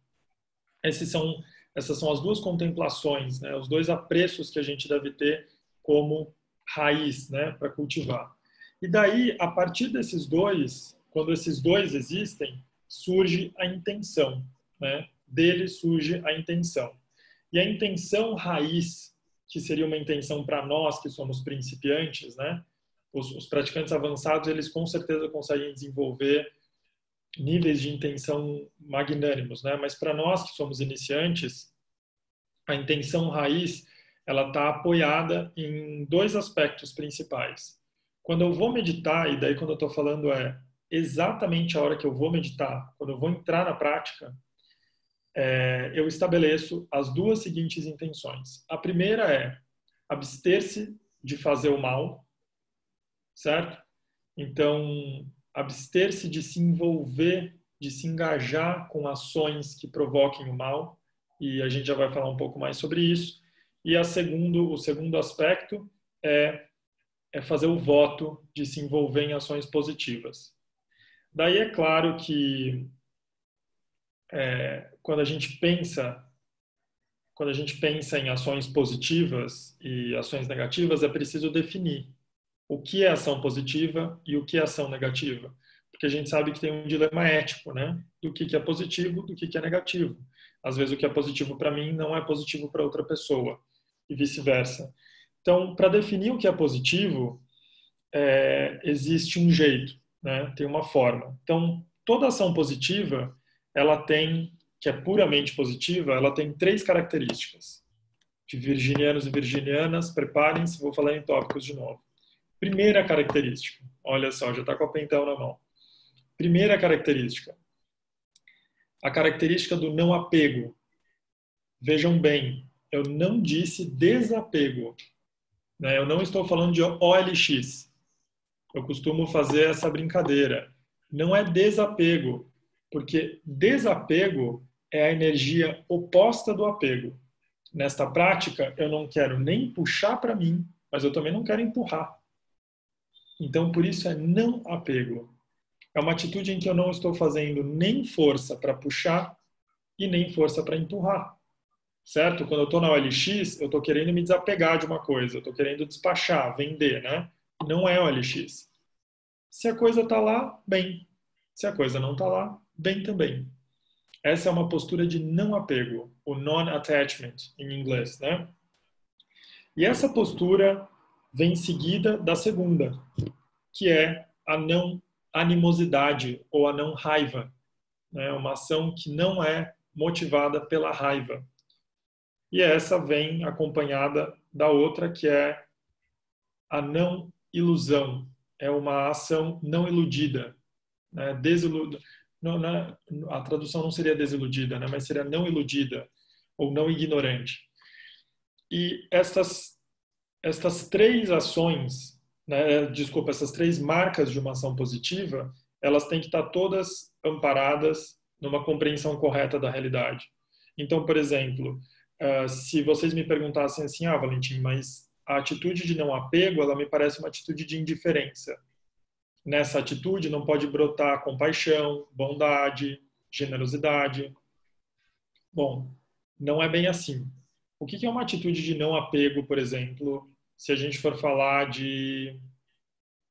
Essas são as duas contemplações, né? Os dois apreços que a gente deve ter como raiz, né? Para cultivar. E daí, a partir desses dois, quando esses dois existem, surge a intenção, né? Dele surge a intenção. E a intenção raiz, que seria uma intenção para nós que somos principiantes, né? Os praticantes avançados, eles com certeza conseguem desenvolver níveis de intenção magnânimos, né? Mas para nós que somos iniciantes, a intenção raiz, ela está apoiada em dois aspectos principais. Quando eu vou meditar, e daí quando eu estou falando exatamente a hora que eu vou meditar, quando eu vou entrar na prática, eu estabeleço as duas seguintes intenções. A primeira é abster-se de fazer o mal, certo? Então, abster-se de se envolver, de se engajar com ações que provoquem o mal, e a gente já vai falar um pouco mais sobre isso. E o segundo aspecto é fazer o voto de se envolver em ações positivas. Daí é claro que quando a gente pensa em ações positivas e ações negativas, é preciso definir o que é ação positiva e o que é ação negativa. Porque a gente sabe que tem um dilema ético, né? Do que é positivo, do que é negativo. Às vezes o que é positivo para mim não é positivo para outra pessoa e vice-versa. Então, para definir o que é positivo, existe um jeito, né? Tem uma forma. Então, toda ação positiva, que é puramente positiva, ela tem 3 características. De virginianos e virginianas, preparem-se, vou falar em tópicos de novo. Primeira característica, olha só, já está com a pentão na mão. Primeira característica, a característica do não apego. Vejam bem, eu não disse desapego. né? Eu não estou falando de OLX. Eu costumo fazer essa brincadeira. Não é desapego, porque desapego é a energia oposta do apego. Nesta prática, eu não quero nem puxar para mim, mas eu também não quero empurrar. Então, por isso é não apego. É uma atitude em que eu não estou fazendo nem força para puxar e nem força para empurrar. Certo? Quando eu estou na OLX, eu estou querendo me desapegar de uma coisa, eu estou querendo despachar, vender, né? Não é OLX. Se a coisa está lá, bem. Se a coisa não está lá, bem também. Essa é uma postura de não apego, o non-attachment em inglês, né? E essa postura vem seguida da segunda, que é a não animosidade ou a não raiva, né? Uma ação que não é motivada pela raiva. E essa vem acompanhada da outra, que é a não ilusão. É uma ação não iludida, né? A tradução não seria desiludida, né? Mas seria não iludida ou não ignorante. E estas três ações, né? Desculpa, essas três marcas de uma ação positiva, elas têm que estar todas amparadas numa compreensão correta da realidade. Então, por exemplo, se vocês me perguntassem assim, Valentim, mas a atitude de não apego, ela me parece uma atitude de indiferença. Nessa atitude não pode brotar compaixão, bondade, generosidade. Bom, não é bem assim. O que é uma atitude de não apego, por exemplo, se a gente for falar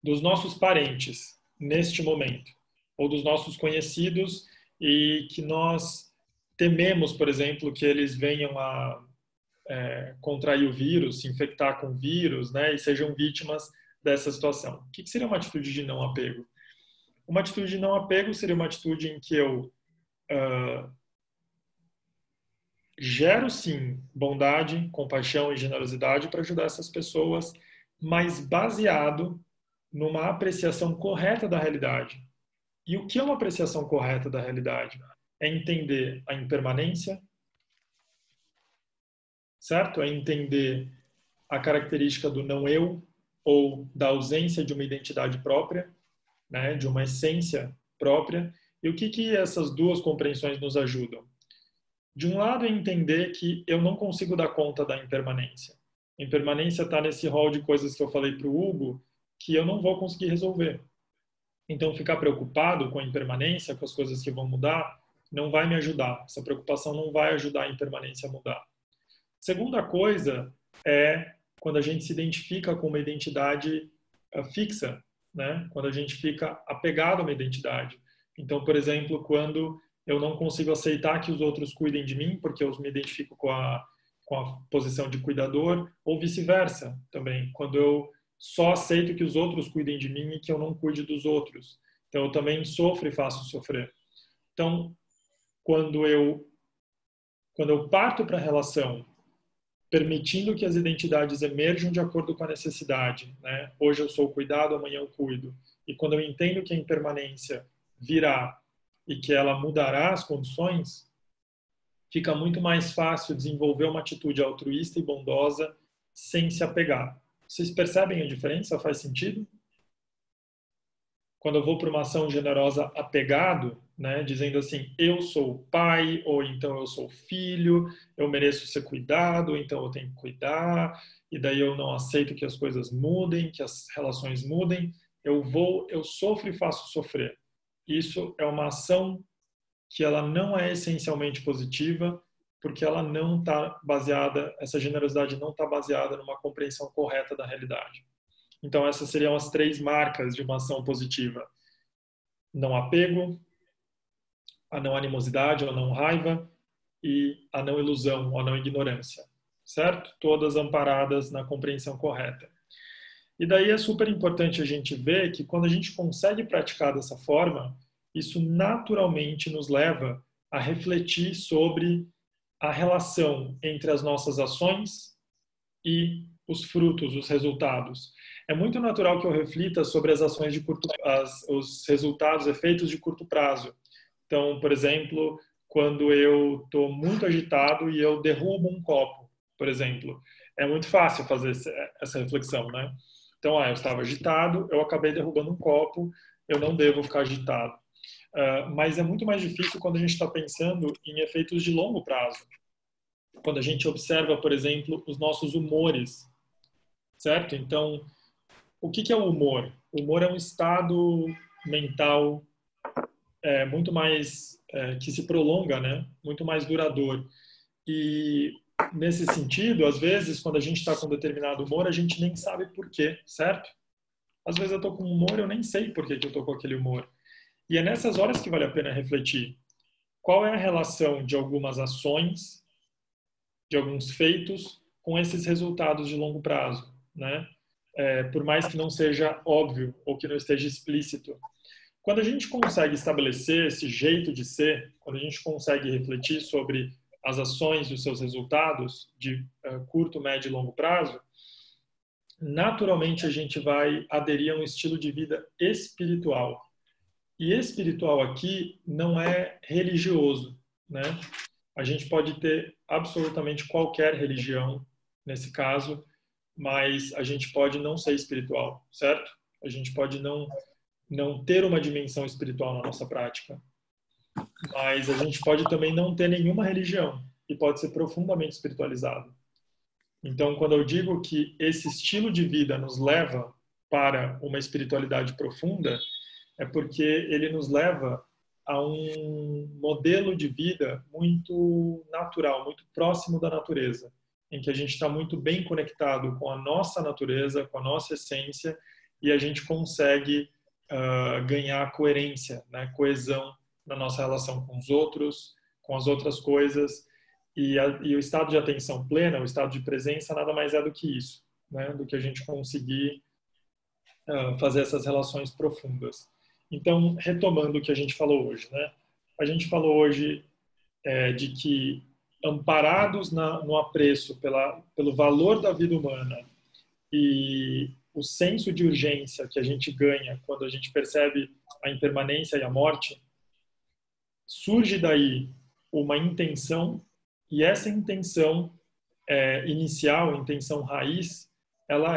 dos nossos parentes neste momento, ou dos nossos conhecidos e que nós tememos, por exemplo, que eles venham a contrair o vírus, se infectar com o vírus, né, e sejam vítimas dessa situação. O que seria uma atitude de não apego? Uma atitude de não apego seria uma atitude em que eu gero, sim, bondade, compaixão e generosidade para ajudar essas pessoas, mas baseado numa apreciação correta da realidade. E o que é uma apreciação correta da realidade? É entender a impermanência, certo? É entender a característica do não eu, ou da ausência de uma identidade própria, né? De uma essência própria. E o que essas duas compreensões nos ajudam? De um lado, é entender que eu não consigo dar conta da impermanência. A impermanência está nesse rol de coisas que eu falei para o Hugo, que eu não vou conseguir resolver. Então, ficar preocupado com a impermanência, com as coisas que vão mudar, não vai me ajudar. Essa preocupação não vai ajudar a impermanência a mudar. Segunda coisa é quando a gente se identifica com uma identidade fixa, né? Quando a gente fica apegado a uma identidade. Então, por exemplo, quando eu não consigo aceitar que os outros cuidem de mim, porque eu me identifico com a posição de cuidador, ou vice-versa também. Quando eu só aceito que os outros cuidem de mim e que eu não cuide dos outros. Então, eu também sofro e faço sofrer. Então, quando eu parto para a relação permitindo que as identidades emerjam de acordo com a necessidade, né? Hoje eu sou cuidado, amanhã eu cuido. E quando eu entendo que a impermanência virá e que ela mudará as condições, fica muito mais fácil desenvolver uma atitude altruísta e bondosa sem se apegar. Vocês percebem a diferença? Faz sentido? Quando eu vou para uma ação generosa apegado, né, dizendo assim, eu sou pai, ou então eu sou filho, eu mereço ser cuidado, então eu tenho que cuidar, e daí eu não aceito que as coisas mudem, que as relações mudem, eu sofro e faço sofrer. Isso é uma ação que ela não é essencialmente positiva, porque ela não está baseada, essa generosidade não está baseada numa compreensão correta da realidade. Então, essas seriam as três marcas de uma ação positiva. Não apego, a não animosidade ou não raiva e a não ilusão ou a não ignorância. Certo? Todas amparadas na compreensão correta. E daí é super importante a gente ver que quando a gente consegue praticar dessa forma, isso naturalmente nos leva a refletir sobre a relação entre as nossas ações e os frutos, os resultados. É muito natural que eu reflita sobre as ações de os resultados, efeitos de curto prazo. Então, por exemplo, quando eu estou muito agitado e eu derrubo um copo, por exemplo, é muito fácil fazer essa reflexão, né? Então, eu estava agitado, eu acabei derrubando um copo, eu não devo ficar agitado. Mas é muito mais difícil quando a gente está pensando em efeitos de longo prazo. Quando a gente observa, por exemplo, os nossos humores, certo? Então, o que é o humor? O humor é um estado mental muito mais que se prolonga, né? Muito mais duradouro. E nesse sentido, às vezes, quando a gente está com determinado humor, a gente nem sabe por quê, certo? Às vezes eu estou com humor, eu nem sei por que eu estou com aquele humor. E é nessas horas que vale a pena refletir. Qual é a relação de algumas ações, de alguns feitos, com esses resultados de longo prazo, né? Por mais que não seja óbvio ou que não esteja explícito. Quando a gente consegue estabelecer esse jeito de ser, quando a gente consegue refletir sobre as ações e os seus resultados de curto, médio e longo prazo, naturalmente a gente vai aderir a um estilo de vida espiritual. E espiritual aqui não é religioso, né? A gente pode ter absolutamente qualquer religião nesse caso, mas a gente pode não ser espiritual, certo? A gente pode não ter uma dimensão espiritual na nossa prática. Mas a gente pode também não ter nenhuma religião e pode ser profundamente espiritualizado. Então, quando eu digo que esse estilo de vida nos leva para uma espiritualidade profunda, é porque ele nos leva a um modelo de vida muito natural, muito próximo da natureza, em que a gente está muito bem conectado com a nossa natureza, com a nossa essência, e a gente consegue ganhar coerência, né, coesão na nossa relação com os outros, com as outras coisas, e o estado de atenção plena, o estado de presença, nada mais é do que isso, né, do que a gente conseguir fazer essas relações profundas. Então, retomando o que a gente falou hoje, né, a gente falou hoje de que amparados no apreço pelo valor da vida humana e o senso de urgência que a gente ganha quando a gente percebe a impermanência e a morte, surge daí uma intenção, e essa intenção inicial, intenção raiz, ela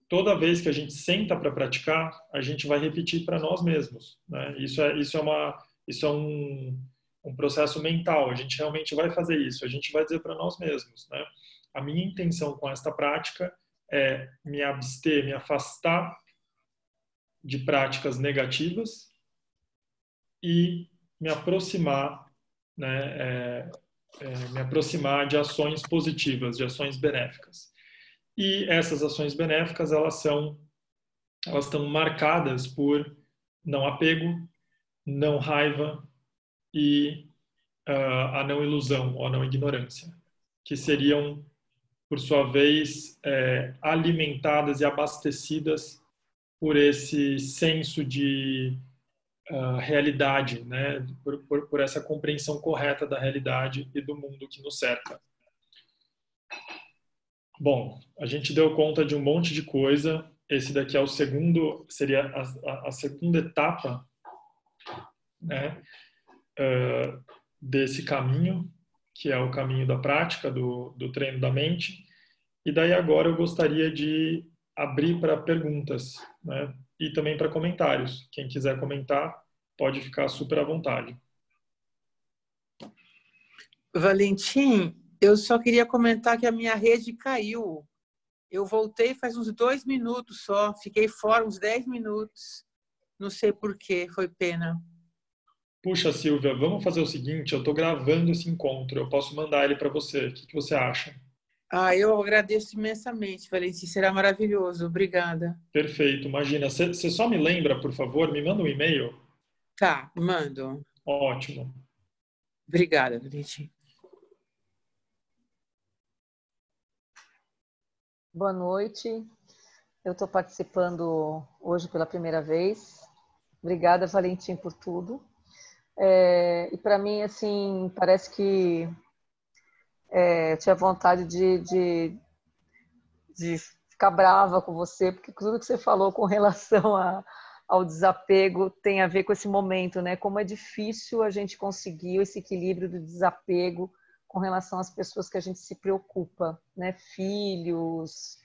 toda vez que a gente senta para praticar, a gente vai repetir para nós mesmos, né? Isso é um processo mental, a gente realmente vai fazer isso, a gente vai dizer para nós mesmos, né? A minha intenção com esta prática é me abster, me afastar de práticas negativas e me aproximar, né, me aproximar de ações positivas, de ações benéficas. E essas ações benéficas, elas estão marcadas por não apego, não raiva e a não ilusão ou a não ignorância, que seriam, por sua vez, alimentadas e abastecidas por esse senso de realidade, né? Por essa compreensão correta da realidade e do mundo que nos cerca. Bom, a gente deu conta de um monte de coisa. Esse daqui é o segundo, seria a segunda etapa, né, desse caminho, que é o caminho da prática, do treino da mente. E daí agora eu gostaria de abrir para perguntas, né, e também para comentários. Quem quiser comentar, pode ficar super à vontade. Valentim, eu só queria comentar que a minha rede caiu. Eu voltei faz uns 2 minutos só, fiquei fora uns 10 minutos. Não sei por quê, foi pena. Puxa, Silvia, vamos fazer o seguinte, eu estou gravando esse encontro, eu posso mandar ele para você. O que você acha? Eu agradeço imensamente, Valentim, será maravilhoso. Obrigada. Perfeito, imagina. Você só me lembra, por favor, me manda um e-mail? Tá, mando. Ótimo. Obrigada, Valentim. Boa noite. Eu estou participando hoje pela primeira vez. Obrigada, Valentim, por tudo. E para mim, assim, parece que eu tinha vontade de ficar brava com você, porque tudo que você falou com relação ao desapego tem a ver com esse momento, né? Como é difícil a gente conseguir esse equilíbrio do desapego com relação às pessoas que a gente se preocupa, né? Filhos,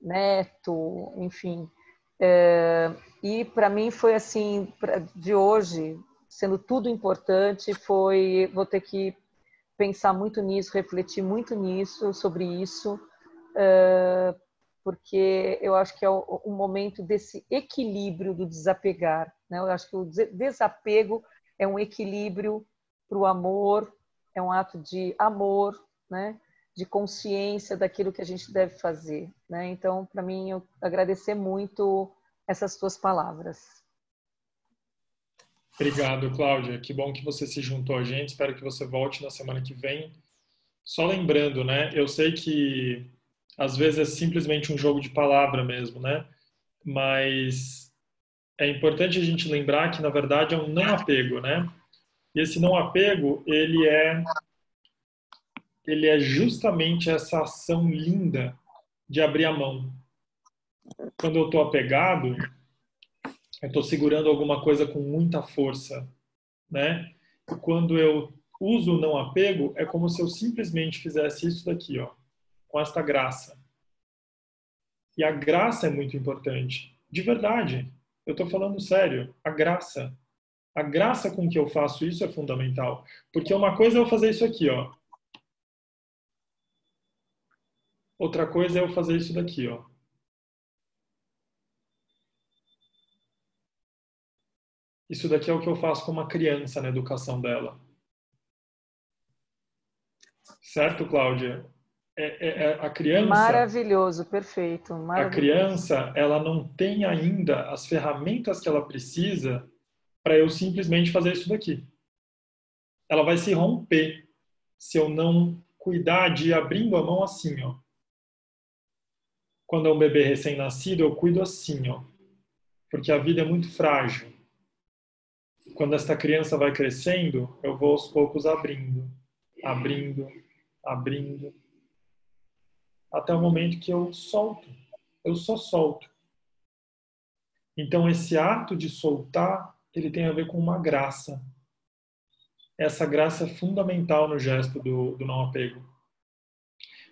neto, enfim. E para mim foi assim, de hoje, sendo tudo importante, vou ter que pensar muito nisso, refletir muito nisso, sobre isso, porque eu acho que é o momento desse equilíbrio do desapegar, né? Eu acho que o desapego é um equilíbrio para o amor, é um ato de amor, né? De consciência daquilo que a gente deve fazer, né? Então, para mim, eu agradecer muito essas tuas palavras. Obrigado, Cláudia. Que bom que você se juntou a gente. Espero que você volte na semana que vem. Só lembrando, né? Eu sei que às vezes é simplesmente um jogo de palavra mesmo, né? Mas é importante a gente lembrar que, na verdade, é um não apego, né? E esse não apego, ele é justamente essa ação linda de abrir a mão. Quando eu estou apegado, eu estou segurando alguma coisa com muita força, né? E quando eu uso o não apego, é como se eu simplesmente fizesse isso daqui, ó, com esta graça. E a graça é muito importante. De verdade. Eu estou falando sério. A graça. A graça com que eu faço isso é fundamental. Porque uma coisa é eu fazer isso aqui, ó. Outra coisa é eu fazer isso daqui, ó. Isso daqui é o que eu faço com uma criança na educação dela. Certo, Cláudia? A criança... Maravilhoso, perfeito. Maravilhoso. A criança, ela não tem ainda as ferramentas que ela precisa para eu simplesmente fazer isso daqui. Ela vai se romper se eu não cuidar de ir abrindo a mão assim, ó. Quando é um bebê recém-nascido, eu cuido assim, ó. Porque a vida é muito frágil. Quando esta criança vai crescendo, eu vou aos poucos abrindo, até o momento que eu solto. Eu só solto. Então, esse ato de soltar, ele tem a ver com uma graça. Essa graça é fundamental no gesto do não apego.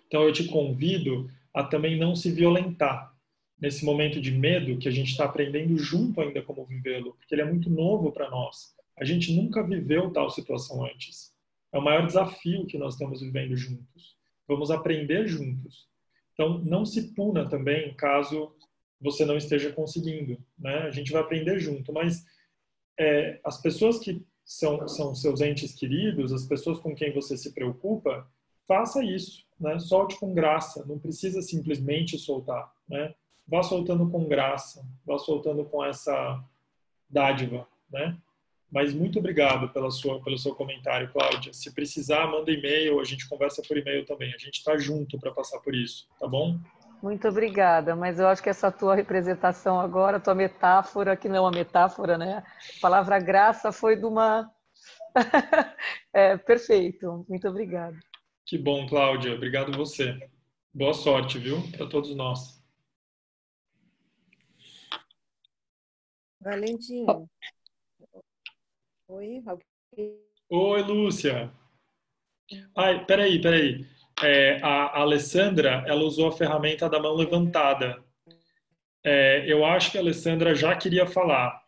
Então, eu te convido a também não se violentar nesse momento de medo que a gente está aprendendo junto ainda como vivê-lo, porque ele é muito novo para nós. A gente nunca viveu tal situação antes. É o maior desafio que nós estamos vivendo juntos. Vamos aprender juntos. Então, não se puna também caso você não esteja conseguindo, né? A gente vai aprender junto, mas as pessoas que são seus entes queridos, as pessoas com quem você se preocupa, faça isso, né? Solte com graça, não precisa simplesmente soltar, né? Vá soltando com graça, vá soltando com essa dádiva, né? Mas muito obrigado pelo seu comentário, Cláudia. Se precisar, manda e-mail, a gente conversa por e-mail também. A gente está junto para passar por isso, tá bom? Muito obrigada, mas eu acho que essa tua representação agora, tua metáfora, que não é uma metáfora, né? A palavra graça foi de uma... perfeito, muito obrigada. Que bom, Cláudia. Obrigado você. Boa sorte, viu? Para todos nós. Valentim. Oi, Oi, Lúcia. Ai, peraí. A Alessandra, ela usou a ferramenta da mão levantada. Eu acho que a Alessandra já queria falar.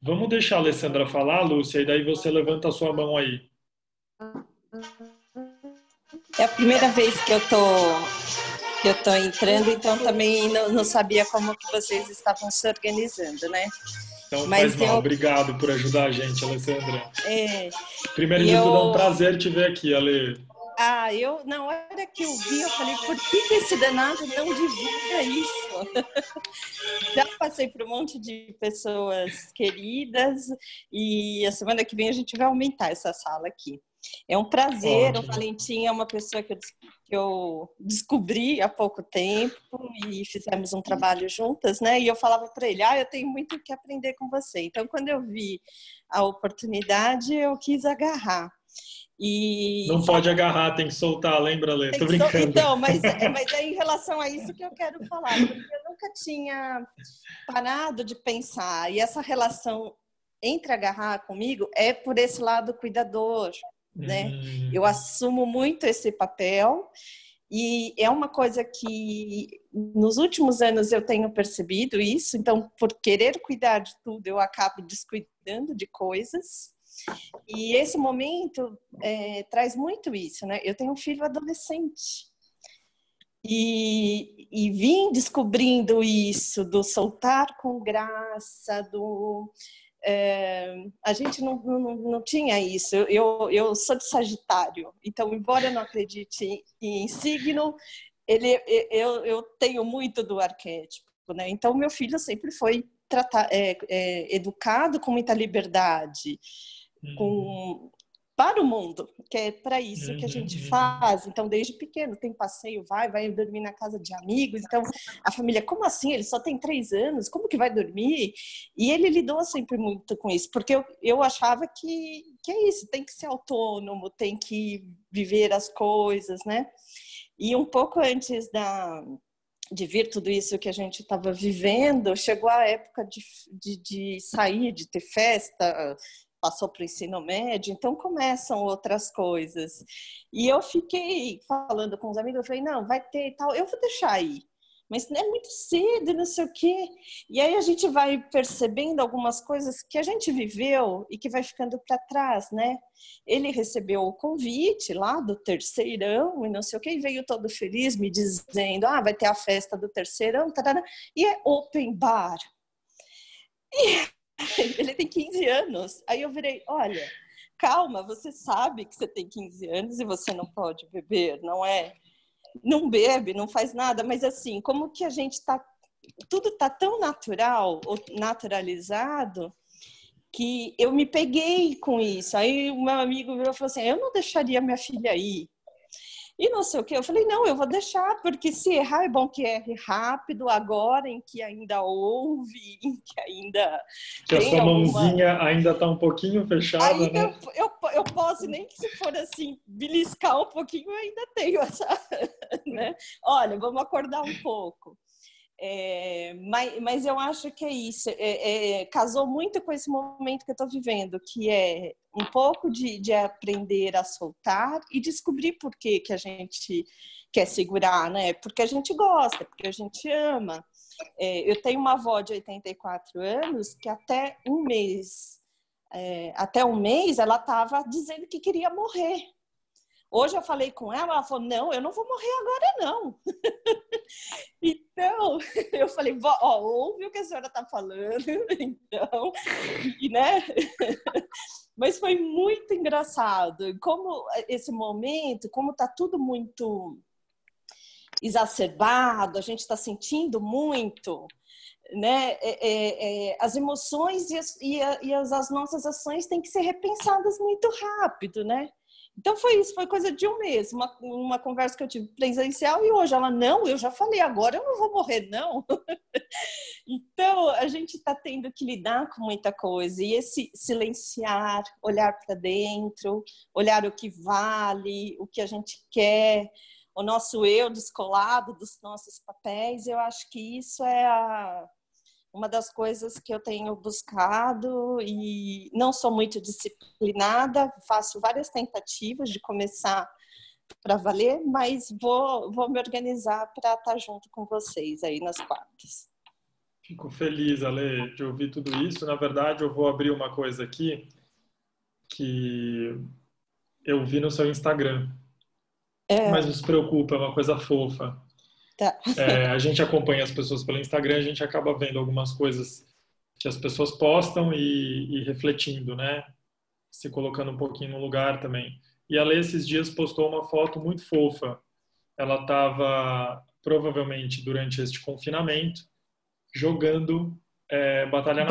Vamos deixar a Alessandra falar, Lúcia, e daí você levanta a sua mão aí. É a primeira vez que eu tô entrando, então também não sabia como que vocês estavam se organizando, né? Então faz mal. Obrigado por ajudar a gente, Alessandra. Primeiro de tudo, é um prazer te ver aqui, Ale. Eu, na hora que eu vi, eu falei, por que esse danado não divulga isso? Já passei por um monte de pessoas queridas e a semana que vem a gente vai aumentar essa sala aqui. É um prazer. Ótimo. O Valentim é uma pessoa que eu descobri há pouco tempo e fizemos um trabalho juntas, né? E eu falava para ele, eu tenho muito que aprender com você. Então, quando eu vi a oportunidade, eu quis agarrar. Não pode agarrar, tem que soltar, lembra, Lê? Tô brincando. Então, mas é em relação a isso que eu quero falar, porque eu nunca tinha parado de pensar. E essa relação entre agarrar comigo é por esse lado cuidador, né? Eu assumo muito esse papel e é uma coisa que nos últimos anos eu tenho percebido isso, então por querer cuidar de tudo eu acabo descuidando de coisas e esse momento traz muito isso, né? Eu tenho um filho adolescente e vim descobrindo isso do soltar com graça, a gente não tinha isso. Eu sou de Sagitário, então, embora eu não acredite em signo, eu tenho muito do arquétipo, né? Então, meu filho sempre foi educado com muita liberdade, para o mundo, que é para isso que a gente faz. Então, desde pequeno, tem passeio, vai dormir na casa de amigos. Então, a família, como assim? Ele só tem 3 anos, como que vai dormir? E ele lidou sempre muito com isso, porque eu achava que é isso, tem que ser autônomo, tem que viver as coisas, né? E um pouco antes de vir tudo isso que a gente estava vivendo, chegou a época de sair, de ter festa, passou para o ensino médio, então começam outras coisas. E eu fiquei falando com os amigos, eu falei, não, vai ter e tal, eu vou deixar aí. Mas é muito cedo, não sei o quê. E aí a gente vai percebendo algumas coisas que a gente viveu e que vai ficando para trás, né? Ele recebeu o convite lá do terceirão e não sei o quê, e veio todo feliz me dizendo, vai ter a festa do terceirão, tarará, e é open bar. E ele tem 15 anos. Aí eu virei, olha, calma, você sabe que você tem 15 anos e você não pode beber, não é? Não bebe, não faz nada, mas assim, como que a gente tudo tá tão natural, ou naturalizado, que eu me peguei com isso. Aí o meu amigo virou e falou assim, eu não deixaria minha filha ir. E não sei o que, eu falei, não, eu vou deixar, porque se errar é bom que erre rápido, agora em que ainda houve, em que ainda que a sua mãozinha ainda está um pouquinho fechada, ainda, né? Eu posso, nem que se for assim, beliscar um pouquinho, eu ainda tenho essa, né? Olha, vamos acordar um pouco. Mas eu acho que é isso, casou muito com esse momento que eu estou vivendo, que é um pouco de aprender a soltar e descobrir por que a gente quer segurar, né? Porque a gente gosta, porque a gente ama. Eu tenho uma avó de 84 anos que até um mês ela estava dizendo que queria morrer. Hoje eu falei com ela falou, não, eu não vou morrer agora, não. Então, eu falei, vó, ouve o que a senhora está falando, então, né? Mas foi muito engraçado, como esse momento, como está tudo muito exacerbado, a gente está sentindo muito, né? As emoções e as nossas ações têm que ser repensadas muito rápido, né? Então foi isso, foi coisa de um mês, uma conversa que eu tive presencial e hoje ela, não, eu já falei, agora eu não vou morrer, não. Então a gente está tendo que lidar com muita coisa e esse silenciar, olhar para dentro, olhar o que vale, o que a gente quer, o nosso eu descolado dos nossos papéis, eu acho que isso é uma das coisas que eu tenho buscado e não sou muito disciplinada, faço várias tentativas de começar para valer, mas vou me organizar para estar junto com vocês aí nas quartas. Fico feliz, Ale, de ouvir tudo isso. Na verdade, eu vou abrir uma coisa aqui que eu vi no seu Instagram. Mas não se preocupa, é uma coisa fofa. Tá. A gente acompanha as pessoas pelo Instagram, a gente acaba vendo algumas coisas que as pessoas postam e refletindo, né? Se colocando um pouquinho no lugar também. E a Lê, esses dias, postou uma foto muito fofa. Ela estava, provavelmente, durante este confinamento, jogando Batalha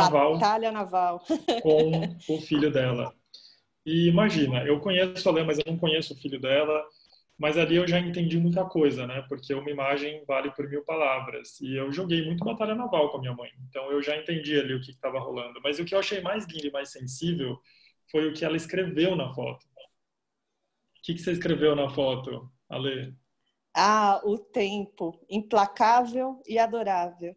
Naval com o filho dela. E imagina, eu conheço a Lê, mas eu não conheço o filho dela. Mas ali eu já entendi muita coisa, né? Porque uma imagem vale por 1000 palavras. E eu joguei muito Batalha Naval com a minha mãe. Então eu já entendi ali o que estava rolando. Mas o que eu achei mais lindo e mais sensível foi o que ela escreveu na foto. O que você escreveu na foto, Ale? O tempo, implacável e adorável.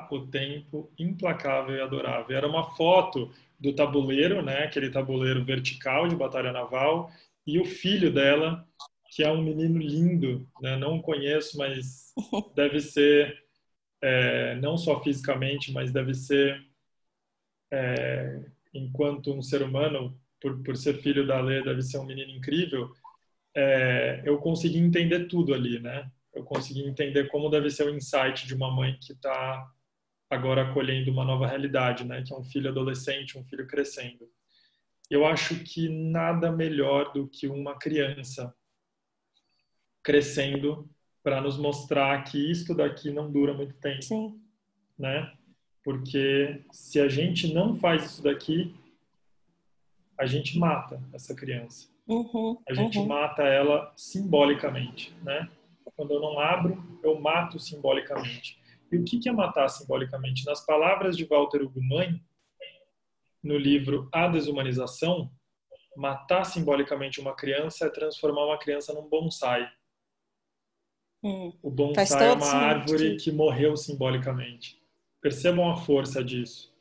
o tempo implacável e adorável. Era uma foto do tabuleiro, né, aquele tabuleiro vertical de batalha naval, e o filho dela, que é um menino lindo, né, não o conheço, mas deve ser, não só fisicamente, mas deve ser, enquanto um ser humano, por ser filho da Lê, deve ser um menino incrível. Eu consegui entender tudo ali, né? Eu consegui entender como deve ser o insight de uma mãe que está agora acolhendo uma nova realidade, né? Que é um filho adolescente, um filho crescendo. Eu acho que nada melhor do que uma criança crescendo para nos mostrar que isto daqui não dura muito tempo. Sim. Né? Porque se a gente não faz isso daqui, a gente mata essa criança. A gente mata ela simbolicamente, né? Quando eu não abro, eu mato simbolicamente. E o que é matar simbolicamente? Nas palavras de Walter Ugumãe, no livro A Desumanização, matar simbolicamente uma criança é transformar uma criança num bonsai. O bonsai é uma árvore que morreu simbolicamente. Percebam a força disso.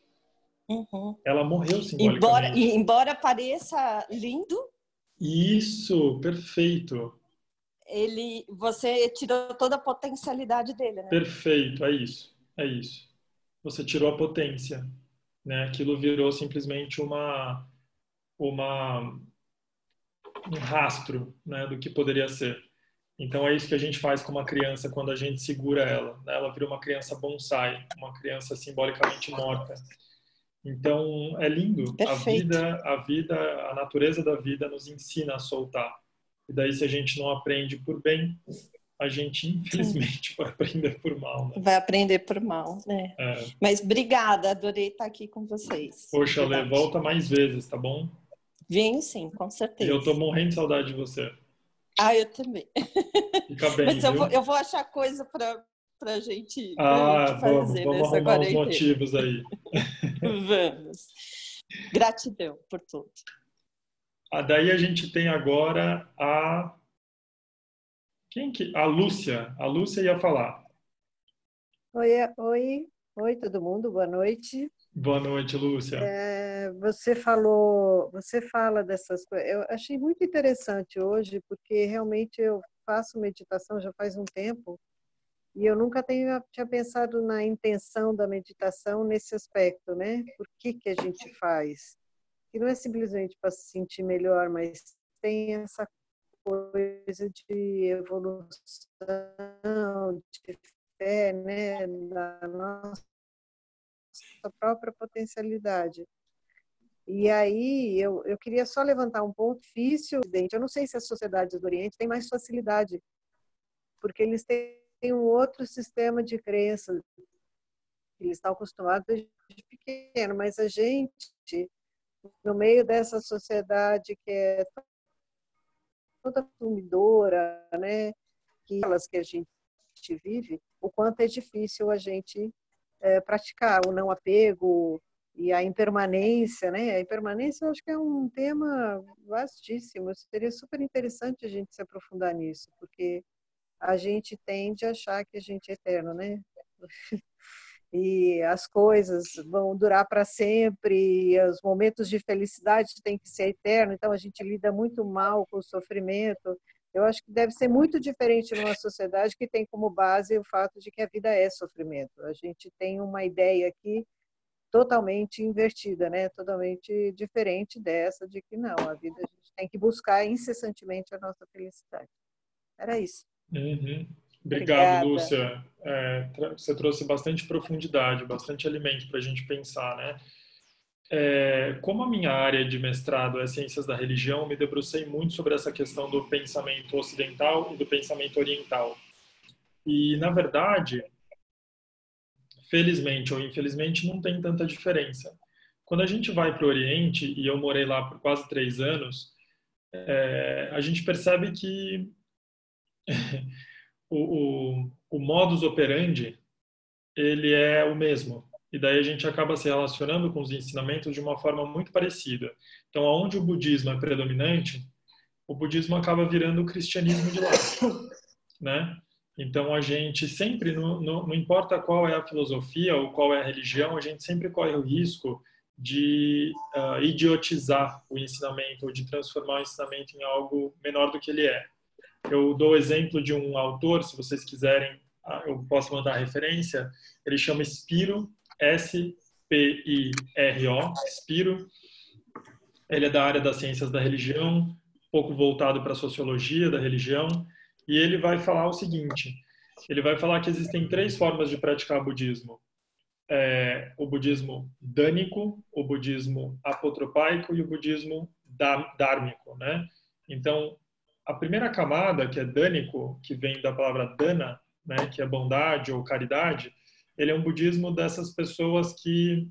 Ela morreu simbolicamente. Embora pareça lindo. Isso, perfeito. Você tirou toda a potencialidade dele, né? Perfeito, é isso. É isso. Você tirou a potência, né? Aquilo virou simplesmente um rastro, né, do que poderia ser. Então é isso que a gente faz com uma criança quando a gente segura ela, né? Ela vira uma criança bonsai, uma criança simbolicamente morta. Então é lindo. Perfeito. A natureza da vida nos ensina a soltar. E daí, se a gente não aprende por bem, a gente infelizmente vai aprender por mal, né? Vai aprender por mal, né? Mas obrigada, adorei estar aqui com vocês. Poxa, Lê, volta mais vezes, tá bom? Venho sim, com certeza. E eu tô morrendo de saudade de você. Eu também. Fica bem, mas eu vou achar coisa pra gente fazer vamos nessa arrumar quarentena. uns motivos aí. Vamos. Gratidão por tudo. Daí a gente tem agora a Lúcia. A Lúcia ia falar. Oi, todo mundo, boa noite. Boa noite, Lúcia. Você fala dessas coisas. Eu achei muito interessante hoje, porque realmente eu faço meditação já faz um tempo e eu nunca tinha pensado na intenção da meditação nesse aspecto, né? Por que a gente faz? Que não é simplesmente para se sentir melhor, mas tem essa coisa de evolução, de fé, né? Da nossa própria potencialidade. E aí eu queria só levantar um ponto difícil. Eu não sei se as sociedades do Oriente têm mais facilidade, porque eles têm um outro sistema de crença. Eles estão acostumados desde pequeno, mas a gente, no meio dessa sociedade que é toda consumidora, né, que a gente vive, o quanto é difícil a gente praticar o não apego e a impermanência, né? A impermanência eu acho que é um tema vastíssimo. Seria super interessante a gente se aprofundar nisso, porque a gente tende a achar que a gente é eterno, né? E as coisas vão durar para sempre, e os momentos de felicidade têm que ser eternos, então a gente lida muito mal com o sofrimento. Eu acho que deve ser muito diferente numa sociedade que tem como base o fato de que a vida é sofrimento. A gente tem uma ideia aqui totalmente invertida, né? Totalmente diferente dessa de que não, a vida a gente tem que buscar incessantemente a nossa felicidade. Era isso. Obrigado, Lúcia. Você trouxe bastante profundidade, bastante alimento para a gente pensar, né? Como a minha área de mestrado é Ciências da Religião, me debrucei muito sobre essa questão do pensamento ocidental e do pensamento oriental. E, na verdade, felizmente ou infelizmente, não tem tanta diferença. Quando a gente vai para o Oriente, e eu morei lá por quase 3 anos, a gente percebe que o modus operandi ele é o mesmo. E daí a gente acaba se relacionando com os ensinamentos de uma forma muito parecida. Então, onde o budismo é predominante, o budismo acaba virando o cristianismo de lá, né? Então, a gente sempre, não importa qual é a filosofia ou qual é a religião, a gente sempre corre o risco de idiotizar o ensinamento ou de transformar o ensinamento em algo menor do que ele é. Eu dou o exemplo de um autor, se vocês quiserem, eu posso mandar a referência. Ele chama Spiro, S-P-I-R-O, Spiro. Ele é da área das ciências da religião, um pouco voltado para a sociologia da religião, e ele vai falar o seguinte, ele vai falar que existem 3 formas de praticar budismo. O budismo dânico, o budismo apotropaico e o budismo dármico, né? Então, a primeira camada, que é dânico, que vem da palavra dana, né, que é bondade ou caridade, ele é um budismo dessas pessoas que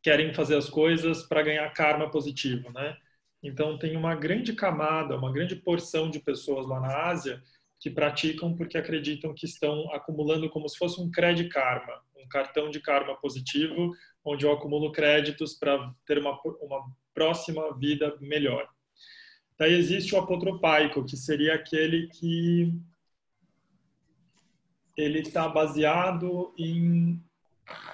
querem fazer as coisas para ganhar karma positivo, né? Então, tem uma grande camada, uma grande porção de pessoas lá na Ásia que praticam porque acreditam que estão acumulando como se fosse um credit karma, um cartão de karma positivo, onde eu acumulo créditos para ter uma próxima vida melhor. Daí existe o apotropaico, que seria aquele que ele está baseado em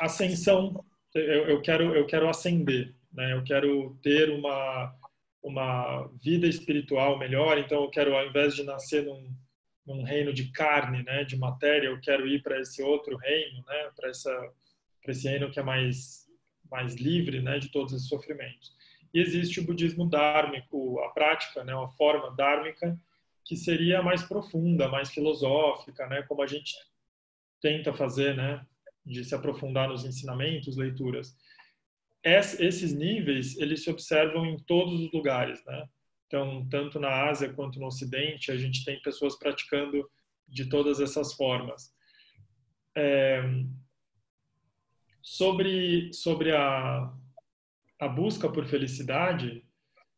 ascensão. Eu quero ascender, né? Eu quero ter uma vida espiritual melhor, então eu quero, ao invés de nascer num reino de carne, né, de matéria, eu quero ir para esse outro reino, né, para esse reino que é mais livre, né, de todos esses sofrimentos. E existe o budismo dármico, a prática, né, uma forma dármica que seria mais profunda, mais filosófica, né, como a gente tenta fazer, né, de se aprofundar nos ensinamentos, leituras. Esses níveis, eles se observam em todos os lugares, né? Então, tanto na Ásia quanto no Ocidente, a gente tem pessoas praticando de todas essas formas. Sobre a busca por felicidade,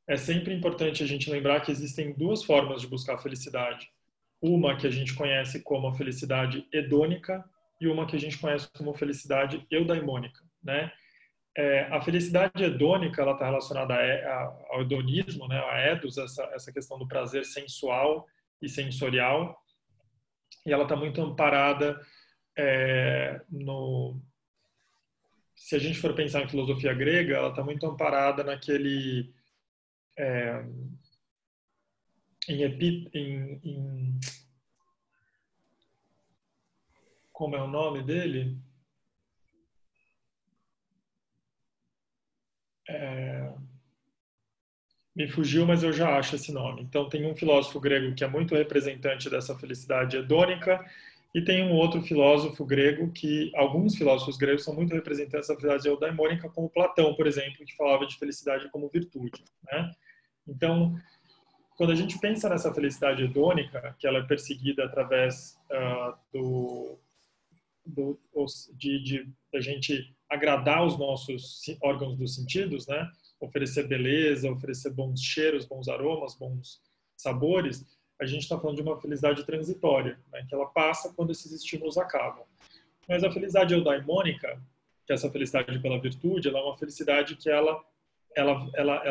é sempre importante a gente lembrar que existem 2 formas de buscar a felicidade. Uma que a gente conhece como a felicidade hedônica e uma que a gente conhece como felicidade eudaimônica, né? A felicidade hedônica, ela está relacionada ao hedonismo, né, a edos, essa questão do prazer sensual e sensorial, e ela está muito amparada se a gente for pensar em filosofia grega, ela está muito amparada naquele como é o nome dele? Me fugiu, mas eu já acho esse nome. Então, tem um filósofo grego que é muito representante dessa felicidade hedônica e tem um outro filósofo grego que, alguns filósofos gregos são muito representantes da felicidade eudaimônica, como Platão, por exemplo, que falava de felicidade como virtude, né? Então, quando a gente pensa nessa felicidade hedônica, que ela é perseguida através de a gente agradar os nossos órgãos dos sentidos, né? Oferecer beleza, oferecer bons cheiros, bons aromas, bons sabores, a gente está falando de uma felicidade transitória, né? Que ela passa quando esses estímulos acabam. Mas a felicidade eudaimônica, que é essa felicidade pela virtude, ela é uma felicidade que ela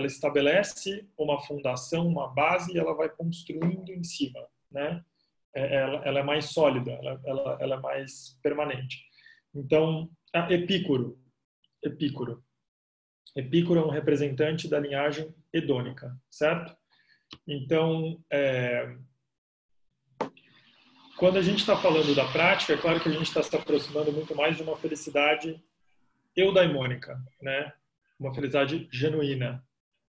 estabelece uma fundação, uma base, e ela vai construindo em cima, né? Ela é mais sólida, ela é mais permanente. Então, Epicuro é um representante da linhagem hedônica, certo? Então, quando a gente está falando da prática, é claro que a gente está se aproximando muito mais de uma felicidade eudaimônica, né? Uma felicidade genuína.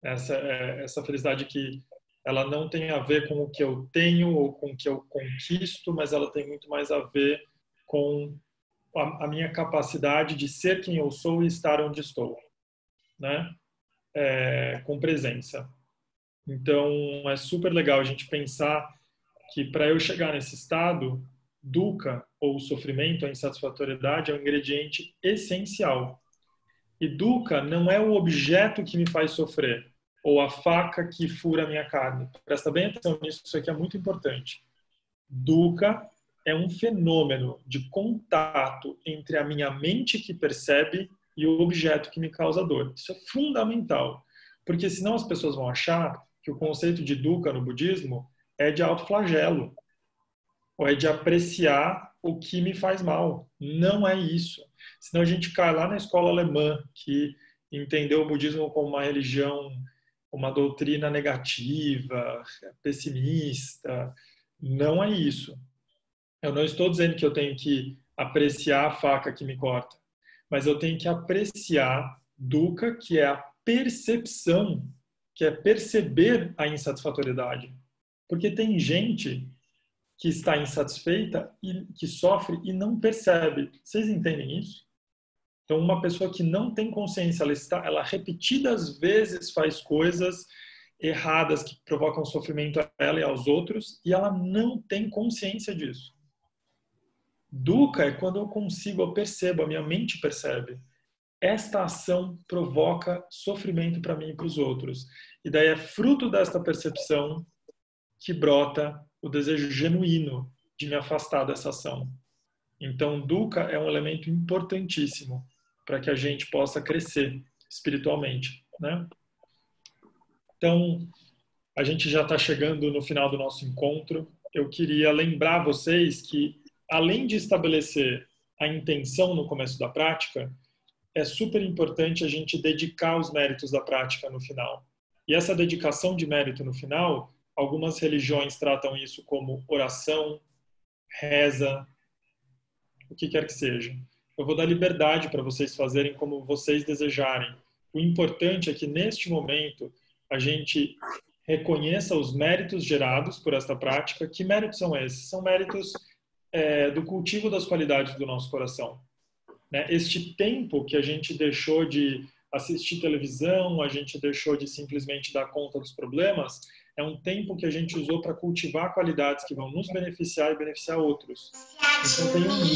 Essa felicidade que ela não tem a ver com o que eu tenho ou com o que eu conquisto, mas ela tem muito mais a ver com a minha capacidade de ser quem eu sou e estar onde estou, né? Com presença. Então, é super legal a gente pensar que para eu chegar nesse estado, dukkha, ou sofrimento, a insatisfatoriedade, é um ingrediente essencial. E dukkha não é o objeto que me faz sofrer, ou a faca que fura a minha carne. Presta bem atenção nisso, isso aqui é muito importante. Dukkha é um fenômeno de contato entre a minha mente que percebe e o objeto que me causa dor. Isso é fundamental, porque senão as pessoas vão achar que o conceito de dukkha no budismo é de autoflagelo. ou é de apreciar o que me faz mal. Não é isso. Senão a gente cai lá na escola alemã, que entendeu o budismo como uma religião, uma doutrina negativa, pessimista. Não é isso. Eu não estou dizendo que eu tenho que apreciar a faca que me corta, mas eu tenho que apreciar dukkha, que é a percepção, que é perceber a insatisfatoriedade. Porque tem gente que está insatisfeita e que sofre e não percebe. Vocês entendem isso? Então, uma pessoa que não tem consciência, ela repetidas vezes faz coisas erradas que provocam sofrimento a ela e aos outros, e ela não tem consciência disso. Dukkha é quando eu percebo, a minha mente percebe. Esta ação provoca sofrimento para mim e para os outros. E daí é fruto desta percepção que brota o desejo genuíno de me afastar dessa ação. Então, dukkha é um elemento importantíssimo para que a gente possa crescer espiritualmente, né? Então, a gente já está chegando no final do nosso encontro. Eu queria lembrar vocês que, além de estabelecer a intenção no começo da prática, é super importante a gente dedicar os méritos da prática no final. E essa dedicação de mérito no final, algumas religiões tratam isso como oração, reza, o que quer que seja. Eu vou dar liberdade para vocês fazerem como vocês desejarem. O importante é que, neste momento, a gente reconheça os méritos gerados por esta prática. Que méritos são esses? São méritos do cultivo das qualidades do nosso coração. Né? Este tempo que a gente deixou de assistir televisão, a gente deixou de simplesmente dar conta dos problemas, é um tempo que a gente usou para cultivar qualidades que vão nos beneficiar e beneficiar outros. Então tem um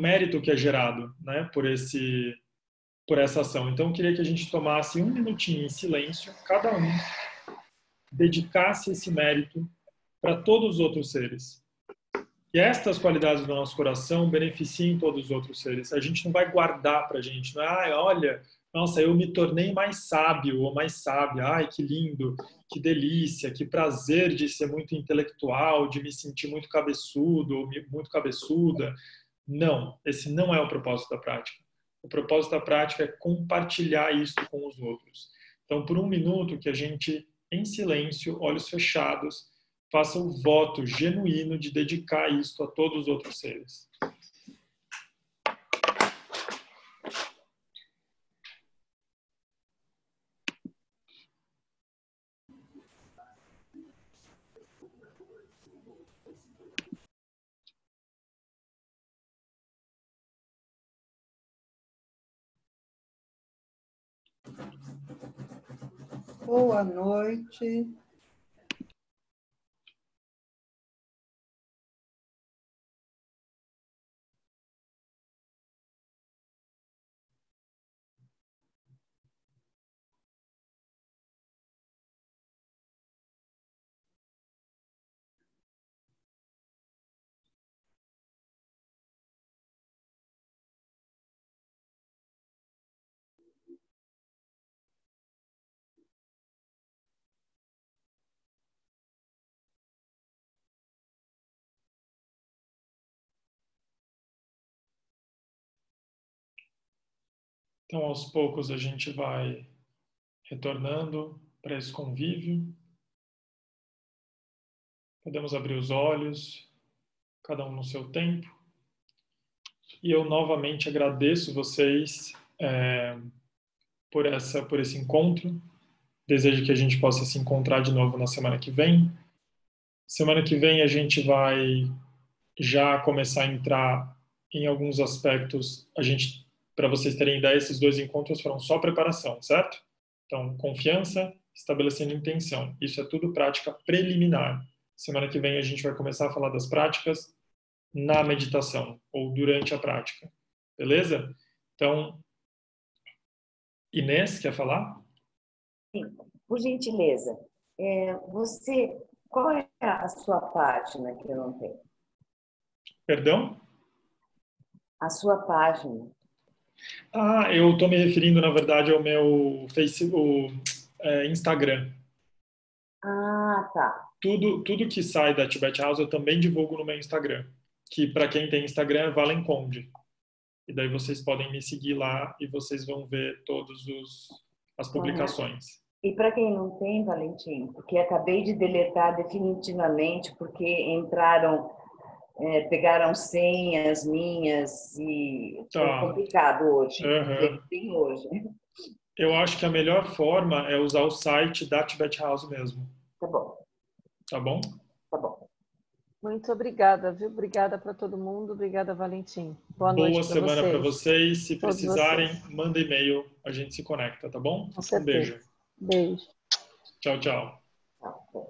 mérito que é gerado, né, por essa ação. Então eu queria que a gente tomasse um minutinho em silêncio, cada um dedicasse esse mérito para todos os outros seres. E estas qualidades do nosso coração beneficiem todos os outros seres. A gente não vai guardar para a gente, não é, olha, nossa, eu me tornei mais sábio ou mais sábia, ai, que lindo, que delícia, que prazer de ser muito intelectual, de me sentir muito cabeçudo ou muito cabeçuda. Não, esse não é o propósito da prática. O propósito da prática é compartilhar isso com os outros. Então, por um minuto que a gente, em silêncio, olhos fechados, faça o voto genuíno de dedicar isto a todos os outros seres. Boa noite. Então, aos poucos, a gente vai retornando para esse convívio. Podemos abrir os olhos, cada um no seu tempo. E eu novamente agradeço vocês por esse encontro. Desejo que a gente possa se encontrar de novo na semana que vem. Semana que vem a gente vai já começar a entrar em alguns aspectos. Para vocês terem ideia, esses 2 encontros foram só preparação, certo? Então, confiança, estabelecendo intenção. Isso é tudo prática preliminar. Semana que vem a gente vai começar a falar das práticas na meditação ou durante a prática. Beleza? Então, Inês, quer falar? Sim, por gentileza. Qual é a sua página que eu não tenho? Perdão? A sua página. Eu estou me referindo, na verdade, ao meu Instagram. Ah, tá. Tudo que sai da Tibet House eu também divulgo no meu Instagram, que para quem tem Instagram é Valen Conde. E daí vocês podem me seguir lá e vocês vão ver todas as publicações. E para quem não tem, Valentim, porque acabei de deletar definitivamente, porque entraram, pegaram senhas minhas e foi complicado hoje. Bem hoje. Eu acho que a melhor forma é usar o site da Tibet House mesmo. Tá bom. Tá bom? Tá bom. Muito obrigada, viu? Obrigada para todo mundo. Obrigada, Valentim. Boa noite Boa semana para vocês. Se Todos precisarem, vocês. manda e-mail. A gente se conecta, tá bom? Com certeza. Um beijo. Beijo. Tchau, tchau. Tá.